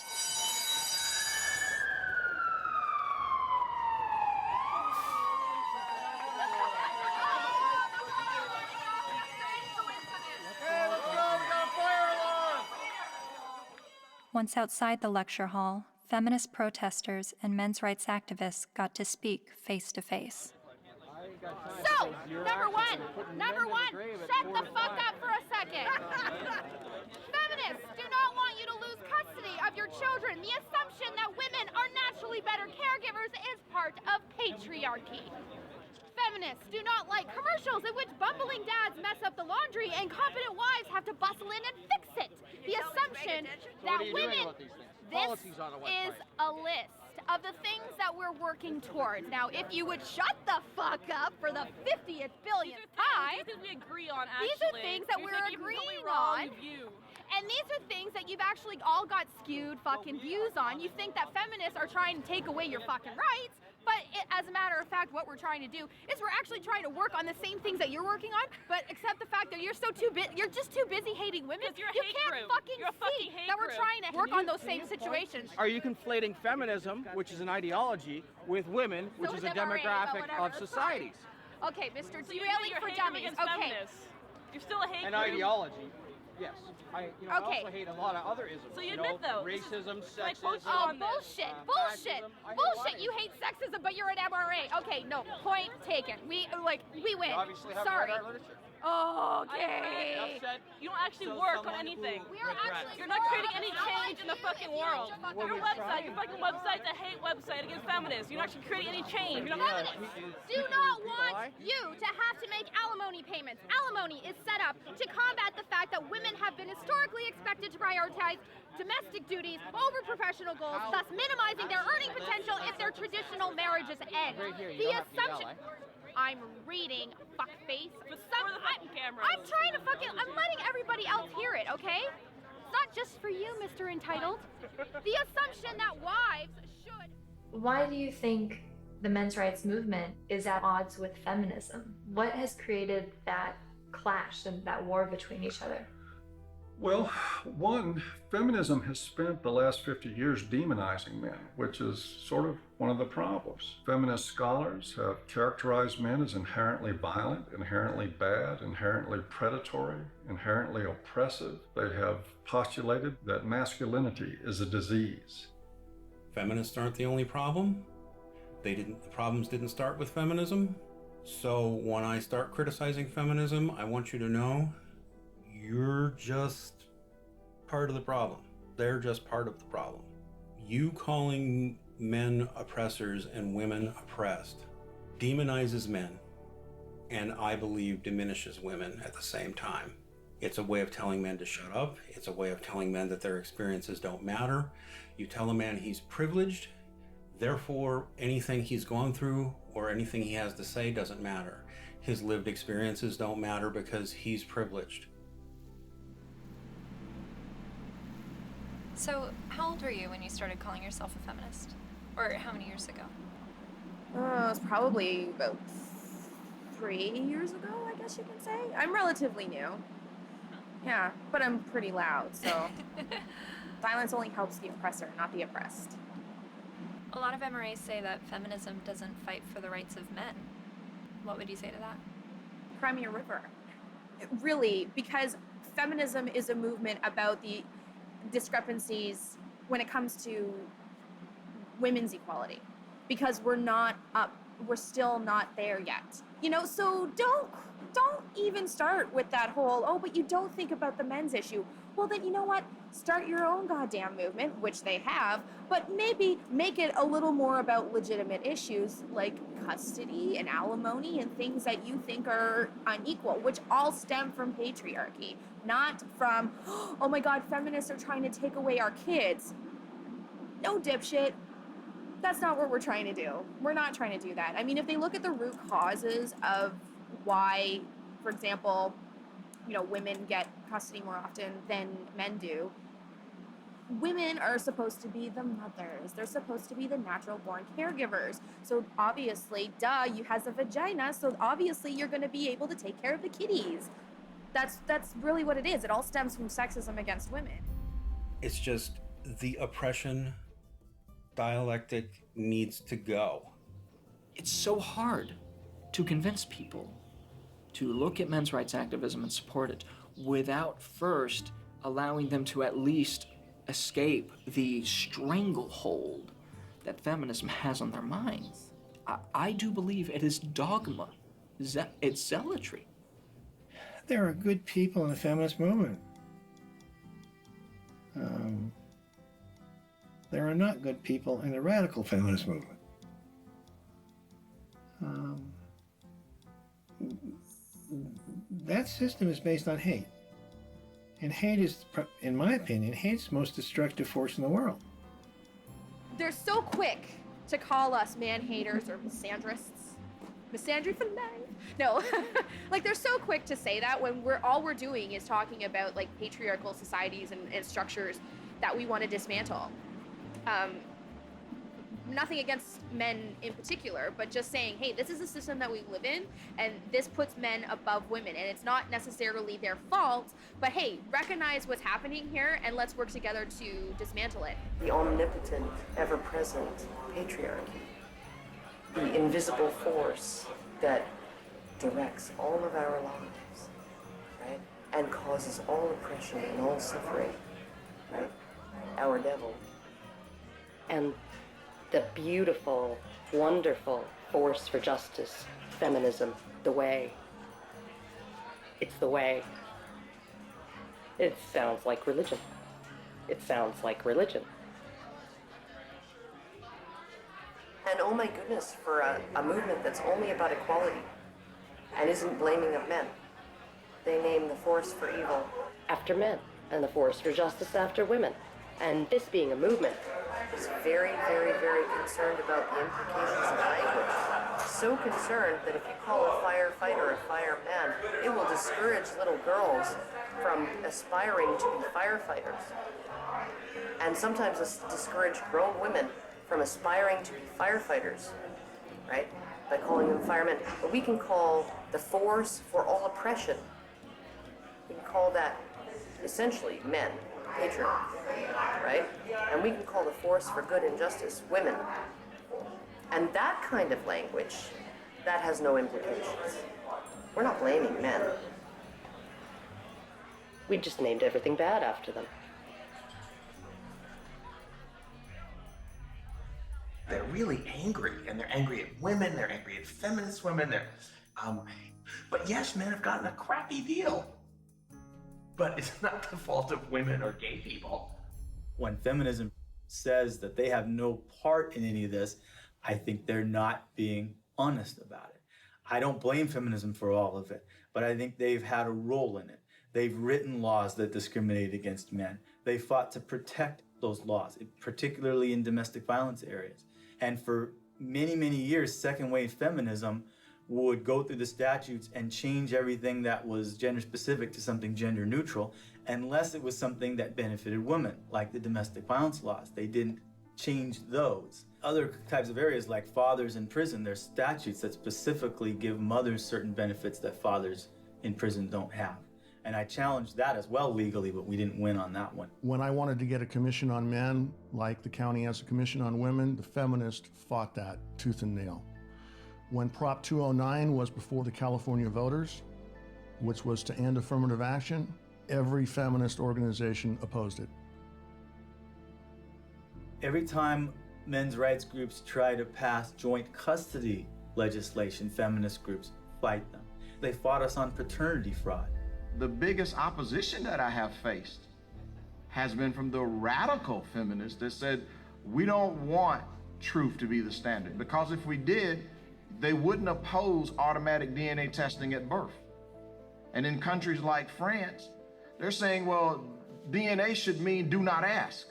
Speaker 1: Once outside the lecture hall, feminist protesters and men's rights activists got to speak face to face.
Speaker 24: So, number one, shut the fuck up for a second. Feminists do not want you to lose custody of your children. The assumption that women are naturally better caregivers is part of patriarchy. Feminists do not like commercials in which bumbling dads mess up the laundry and competent wives have to bustle in and fix it. The assumption that women... This is a list of the things that we're working towards. Now, if you would shut the fuck up for the 50th billionth time,
Speaker 26: These are things we agree on,
Speaker 24: these are things that we're agreeing on. And these are things that you've actually all got skewed fucking views on. You think that feminists are trying to take away your fucking rights, but as a matter of fact, what we're trying to do is we're actually trying to work on the same things that you're working on, but except the fact that you're just too busy hating women. You can't fucking see that we're trying to work on those same situations.
Speaker 28: Are you conflating feminism, which is an ideology, with women, which is a demographic of societies?
Speaker 24: Okay, Mr. Derailing for Dummies. Okay.
Speaker 26: You're still a hate
Speaker 28: An
Speaker 26: group.
Speaker 28: ideology. Yes. I also hate a lot of other isms.
Speaker 26: So you admit, though,
Speaker 28: racism,
Speaker 26: I
Speaker 28: sexism.
Speaker 24: Oh, bullshit. Bullshit. You hate sexism, but you're an MRA. Okay, no, point taken. We win.
Speaker 28: You obviously haven't
Speaker 24: Sorry.
Speaker 28: read our literature. Okay. You don't actually work on anything. You're not creating any change in the fucking world. Your fucking website's a hate website against feminists. You're not actually creating any change.
Speaker 8: Feminists do not want you to have to make alimony payments. Alimony is set up to combat the fact that women have been historically expected to prioritize domestic duties over professional goals, thus minimizing their earning potential if their traditional marriages end. The assumption... I'm reading, fuckface. I'm letting everybody else hear it, okay? It's not just for you, Mr. Entitled. The assumption that wives should...
Speaker 1: Why do you think the men's rights movement is at odds with feminism? What has created that clash and that war between each other?
Speaker 11: Well, one, feminism has spent the last 50 years demonizing men, which is sort of one of the problems. Feminist scholars have characterized men as inherently violent, inherently bad, inherently predatory, inherently oppressive. They have postulated that masculinity is a disease.
Speaker 6: Feminists aren't the only problem. The problems didn't start with feminism. So when I start criticizing feminism, I want you to know you're just part of the problem. They're just part of the problem. You calling men oppressors and women oppressed demonizes men, and I believe diminishes women at the same time. It's a way of telling men to shut up. It's a way of telling men that their experiences don't matter. You tell a man he's privileged, therefore anything he's gone through or anything he has to say doesn't matter. His lived experiences don't matter because he's privileged.
Speaker 1: So, how old were you when you started calling yourself a feminist? Or how many years ago?
Speaker 12: It was probably about 3 years ago, I guess you can say. I'm relatively new. Yeah, but I'm pretty loud, so silence only helps the oppressor, not the oppressed.
Speaker 1: A lot of MRAs say that feminism doesn't fight for the rights of men. What would you say to that?
Speaker 12: Crimea River. Really, because feminism is a movement about the discrepancies when it comes to women's equality, because we're still not there yet. You know, so don't even start with that whole, oh, but you don't think about the men's issue. Well, then, you know what? Start your own goddamn movement, which they have, but maybe make it a little more about legitimate issues like custody and alimony and things that you think are unequal, which all stem from patriarchy, not from, oh my God, feminists are trying to take away our kids. No, dipshit. That's not what we're trying to do. We're not trying to do that. I mean, if they look at the root causes of why, for example, you know, women get custody more often than men do, women are supposed to be the mothers. They're supposed to be the natural born caregivers. So obviously, duh, you has a vagina, so obviously you're going to be able to take care of the kitties. That's really what it is. It all stems from sexism against women.
Speaker 6: It's just the oppression dialectic needs to go.
Speaker 13: It's so hard to convince people to look at men's rights activism and support it without first allowing them to at least escape the stranglehold that feminism has on their minds. I do believe it is dogma. It's zealotry.
Speaker 14: There are good people in the feminist movement. There are not good people in the radical feminist movement. That system is based on hate. And hate is, in my opinion, hate's the most destructive force in the world.
Speaker 12: They're so quick to call us man-haters or misandrists. Misandry for life. No, like they're so quick to say that when all we're doing is talking about like patriarchal societies and structures that we want to dismantle. Nothing against men in particular, but just saying, hey, this is a system that we live in, and this puts men above women, and it's not necessarily their fault, but hey, recognize what's happening here, and let's work together to dismantle it.
Speaker 17: The omnipotent, ever-present patriarchy, the invisible force that directs all of our lives, right, and causes all oppression and all suffering, right, our devil. And the beautiful, wonderful force for justice, feminism, the way. It's the way. It sounds like religion. It sounds like religion. And oh my goodness, for a movement that's only about equality and isn't blaming of men. They name the force for evil after men and the force for justice after women. And this being a movement is very, very, very concerned about the implications of language. So concerned that if you call a firefighter a fireman, it will discourage little girls from aspiring to be firefighters. And sometimes discourage grown women from aspiring to be firefighters, right? By calling them firemen. But we can call the force for all oppression, we can call that essentially men, patriarchy, right? And we can call the force for good and justice women. And that kind of language, that has no implications. We're not blaming men. We just named everything bad after them.
Speaker 3: They're really angry, and they're angry at women, they're angry at feminist women, but yes, men have gotten a crappy deal. But it's not the fault of women or gay people.
Speaker 9: When feminism says that they have no part in any of this, I think they're not being honest about it. I don't blame feminism for all of it, but I think they've had a role in it. They've written laws that discriminate against men. They fought to protect those laws, particularly in domestic violence areas. And for many, many years, second wave feminism would go through the statutes and change everything that was gender specific to something gender neutral, unless it was something that benefited women, like the domestic violence laws. They didn't change those. Other types of areas like fathers in prison, there's statutes that specifically give mothers certain benefits that fathers in prison don't have. And I challenged that as well legally, but we didn't win on that one.
Speaker 10: When I wanted to get a commission on men, like the county has a commission on women, the feminists fought that tooth and nail. When Prop 209 was before the California voters, which was to end affirmative action, every feminist organization opposed it.
Speaker 9: Every time men's rights groups try to pass joint custody legislation, feminist groups fight them. They fought us on paternity fraud.
Speaker 15: The biggest opposition that I have faced has been from the radical feminists that said, we don't want truth to be the standard, because if we did, they wouldn't oppose automatic DNA testing at birth. And in countries like France, they're saying, well, DNA should mean do not ask,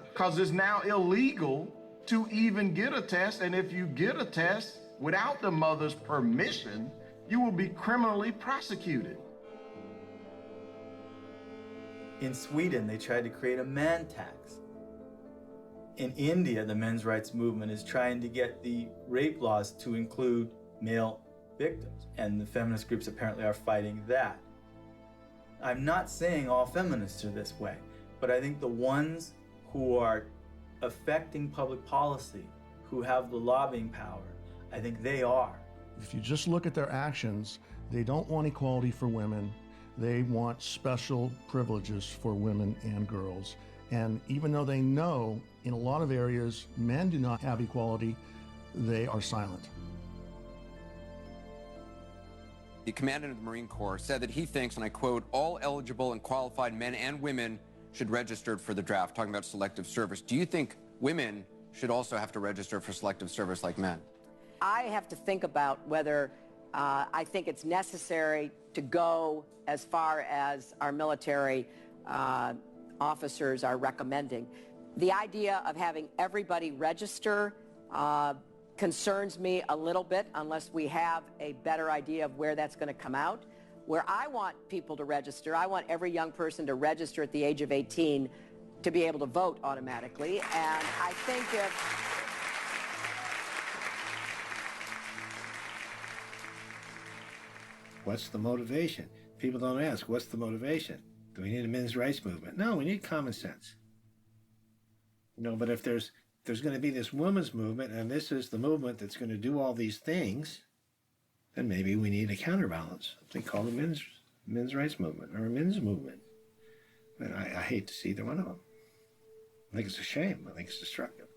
Speaker 15: because it's now illegal to even get a test, and if you get a test without the mother's permission, you will be criminally prosecuted.
Speaker 9: In Sweden, they tried to create a man tax. In India, the men's rights movement is trying to get the rape laws to include male victims, and the feminist groups apparently are fighting that. I'm not saying all feminists are this way, but I think the ones who are affecting public policy, who have the lobbying power, I think they are.
Speaker 10: If you just look at their actions, they don't want equality for women. They want special privileges for women and girls. And even though they know in a lot of areas men do not have equality, they are silent.
Speaker 18: The commandant of the Marine Corps said that he thinks, and I quote, all eligible and qualified men and women should register for the draft, talking about selective service. Do you think women should also have to register for selective service like men?
Speaker 19: I have to think about whether I think it's necessary to go as far as our military officers are recommending. The idea of having everybody register concerns me a little bit unless we have a better idea of where that's going to come out. Where I want people to register, I want every young person to register at the age of 18 to be able to vote automatically. And I think if
Speaker 14: what's the motivation? People don't ask, what's the motivation? Do we need a men's rights movement? No, we need common sense. You know, but if there's going to be this women's movement, and this is the movement that's going to do all these things, then maybe we need a counterbalance, something called a men's rights movement or a men's movement. But I hate to see either one of them. I think it's a shame. I think it's destructive.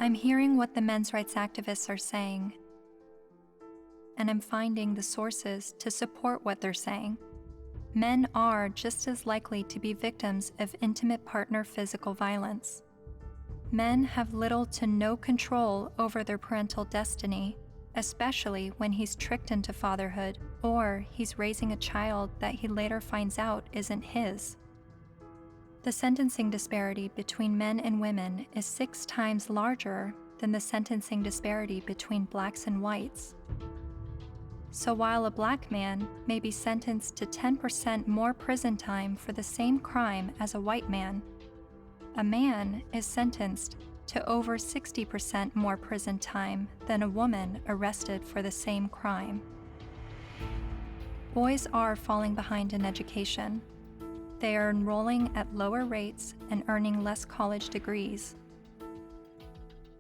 Speaker 1: I'm hearing what the men's rights activists are saying, and I'm finding the sources to support what they're saying. Men are just as likely to be victims of intimate partner physical violence. Men have little to no control over their parental destiny, especially when he's tricked into fatherhood or he's raising a child that he later finds out isn't his. The sentencing disparity between men and women is 6 times larger than the sentencing disparity between blacks and whites. So while a black man may be sentenced to 10% more prison time for the same crime as a white man, a man is sentenced to over 60% more prison time than a woman arrested for the same crime. Boys are falling behind in education. They are enrolling at lower rates and earning less college degrees.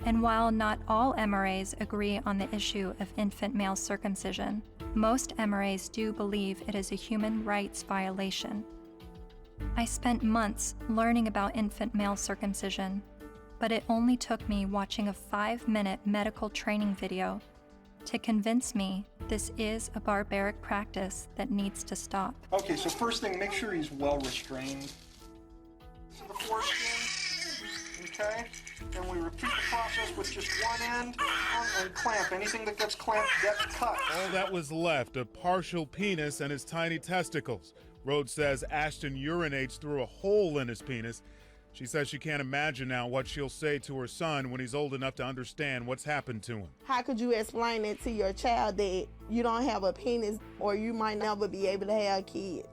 Speaker 1: And while not all MRAs agree on the issue of infant male circumcision, most MRAs do believe it is a human rights violation. I spent months learning about infant male circumcision, but it only took me watching a 5-minute medical training video to convince me this is a barbaric practice that needs to stop.
Speaker 2: Okay, so first thing, make sure he's well restrained to the foreskin, okay? And we repeat the process with just one end and clamp. Anything that gets clamped gets cut.
Speaker 4: All that was left, a partial penis and his tiny testicles. Rhodes says Ashton urinates through a hole in his penis. She says she can't imagine now what she'll say to her son when he's old enough to understand what's happened to him.
Speaker 7: How could you explain it to your child that you don't have a penis or you might never be able to have kids?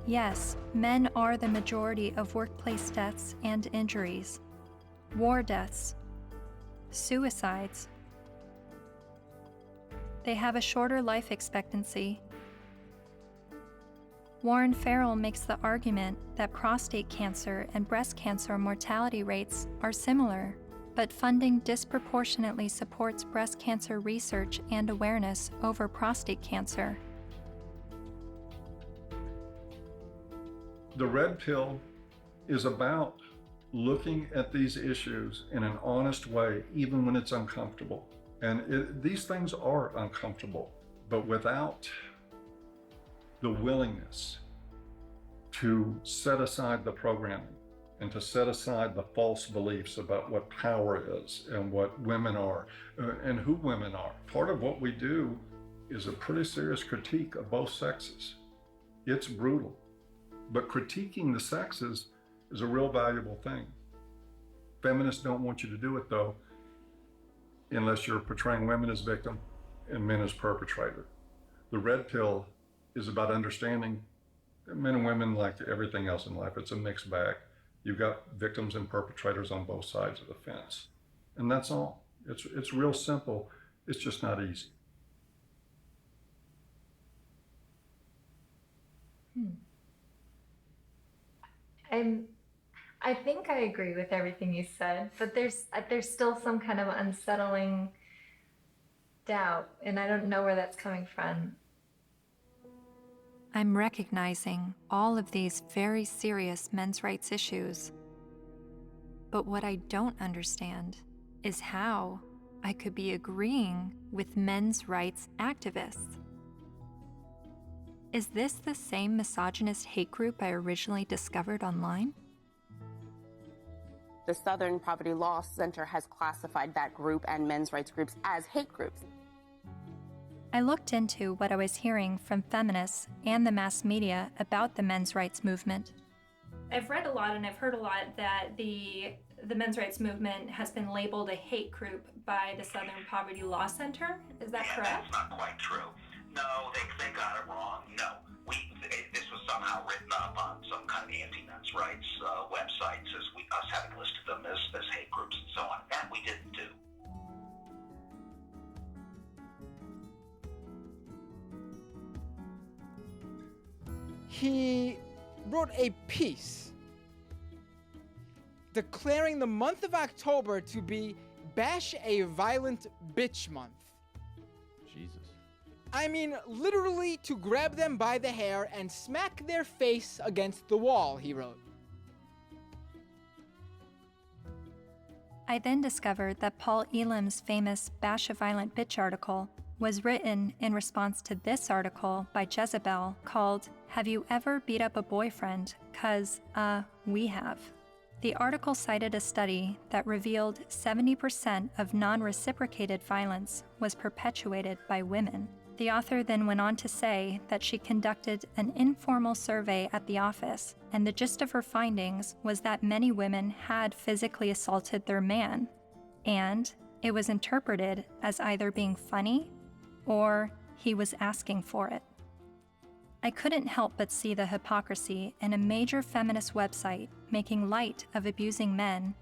Speaker 1: Yes, men are the majority of workplace deaths and injuries, war deaths, suicides. They have a shorter life expectancy. Warren Farrell makes the argument that prostate cancer and breast cancer mortality rates are similar, but funding disproportionately supports breast cancer research and awareness over prostate cancer.
Speaker 11: The red pill is about looking at these issues in an honest way, even when it's uncomfortable. And these things are uncomfortable, but without the willingness to set aside the programming and to set aside the false beliefs about what power is and what women are and who women are. Part of what we do is a pretty serious critique of both sexes. It's brutal, but critiquing the sexes is a real valuable thing. Feminists don't want you to do it though, unless you're portraying women as victim and men as perpetrator. The red pill is about understanding that men and women, like everything else in life, it's a mixed bag. You've got victims and perpetrators on both sides of the fence. And that's all. It's real simple. It's just not easy.
Speaker 20: I think I agree with everything you said, but there's still some kind of unsettling doubt, and I don't know where that's coming from.
Speaker 1: I'm recognizing all of these very serious men's rights issues. But what I don't understand is how I could be agreeing with men's rights activists. Is this the same misogynist hate group I originally discovered online?
Speaker 21: The Southern Poverty Law Center has classified that group and men's rights groups as hate groups.
Speaker 1: I looked into what I was hearing from feminists and the mass media about the men's rights movement.
Speaker 20: I've read a lot and I've heard a lot that the men's rights movement has been labeled a hate group by the Southern Poverty Law Center. Is that correct?
Speaker 28: That's not quite true. No, they got it wrong. No, this was somehow written up on some kind of anti-men's rights websites as us having listed them as hate groups and so on. That we didn't do.
Speaker 22: He wrote a piece declaring the month of October to be Bash a Violent Bitch Month.
Speaker 25: Jesus.
Speaker 22: I mean, literally to grab them by the hair and smack their face against the wall, he wrote.
Speaker 1: I then discovered that Paul Elam's famous Bash a Violent Bitch article was written in response to this article by Jezebel called, "Have You Ever Beat Up a Boyfriend? 'Cause, we have." The article cited a study that revealed 70% of non-reciprocated violence was perpetuated by women. The author then went on to say that she conducted an informal survey at the office, and the gist of her findings was that many women had physically assaulted their man, and it was interpreted as either being funny or he was asking for it. I couldn't help but see the hypocrisy in a major feminist website making light of abusing men,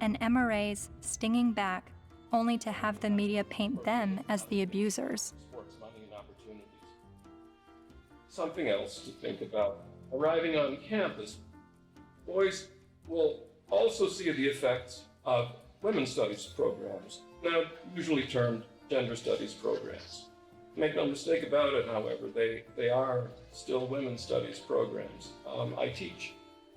Speaker 1: and MRAs stinging back only to have the media paint them as the abusers.
Speaker 5: Money and opportunities. Something else to think about. Arriving on campus, boys will also see the effects of women's studies programs, now usually termed gender studies programs. Make no mistake about it, however, they are still women's studies programs. I teach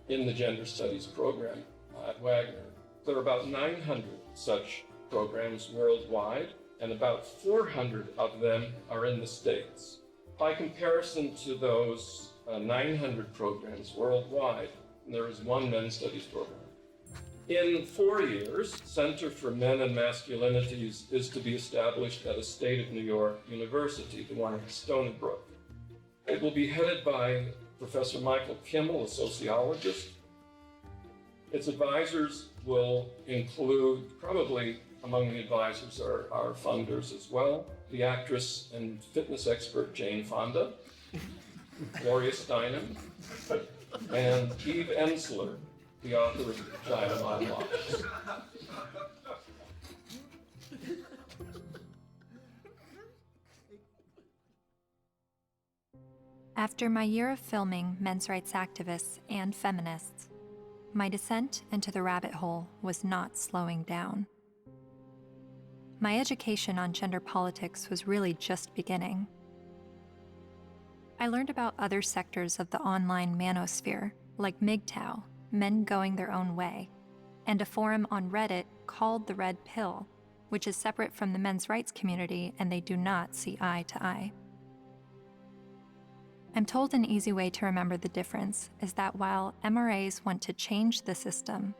Speaker 5: in the gender studies program at Wagner. There are about 900 such programs worldwide, and about 400 of them are in the States. By comparison to those 900 programs worldwide, there is one men's studies program. In 4 years, Center for Men and Masculinities is to be established at a state of New York university, the one in Stony Brook. It will be headed by Professor Michael Kimmel, a sociologist. Its advisors will include, probably among the advisors are funders as well, the actress and fitness expert Jane Fonda, Gloria Steinem, and Eve Ensler, the author of Vagina Monologues.
Speaker 1: After my year of filming men's rights activists and feminists, my descent into the rabbit hole was not slowing down. My education on gender politics was really just beginning. I learned about other sectors of the online manosphere, like MGTOW, Men Going Their Own Way, and a forum on Reddit called The Red Pill, which is separate from the men's rights community and they do not see eye to eye. I'm told an easy way to remember the difference is that while MRAs want to change the system,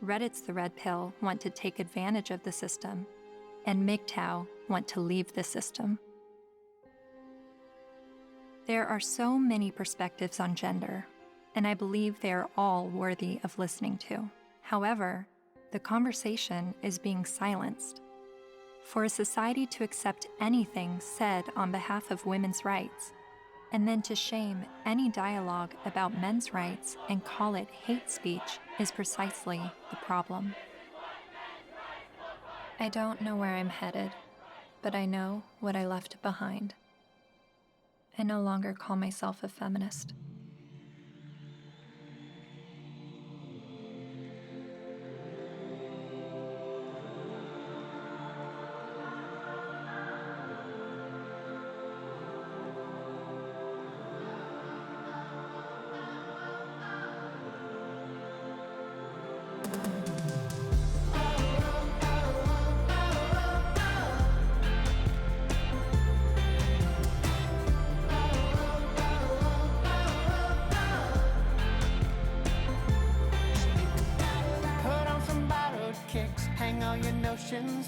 Speaker 1: Reddit's The Red Pill want to take advantage of the system, and MGTOW want to leave the system. There are so many perspectives on gender, and I believe they are all worthy of listening to. However, the conversation is being silenced. For a society to accept anything said on behalf of women's rights, and then to shame any dialogue about men's rights and call it hate speech is precisely the problem. I don't know where I'm headed, but I know what I left behind. I no longer call myself a feminist.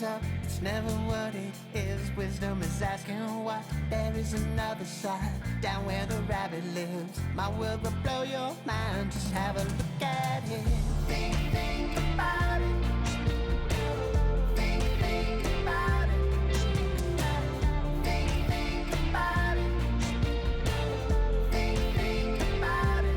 Speaker 8: Up. It's never what it is. Wisdom is asking what there is another side. Down where the rabbit lives. My world will blow your mind. Just have a look at it. Think about it. Think about it. Think about it. Think about it.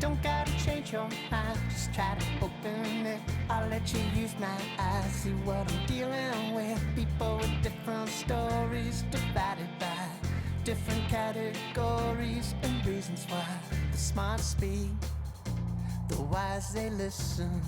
Speaker 8: don't gotta change your mind, just try to open it. I'll let you use my eyes, see what I'm dealing with. People with different stories, divided by different categories and reasons why. The smart speak, the wise they listen.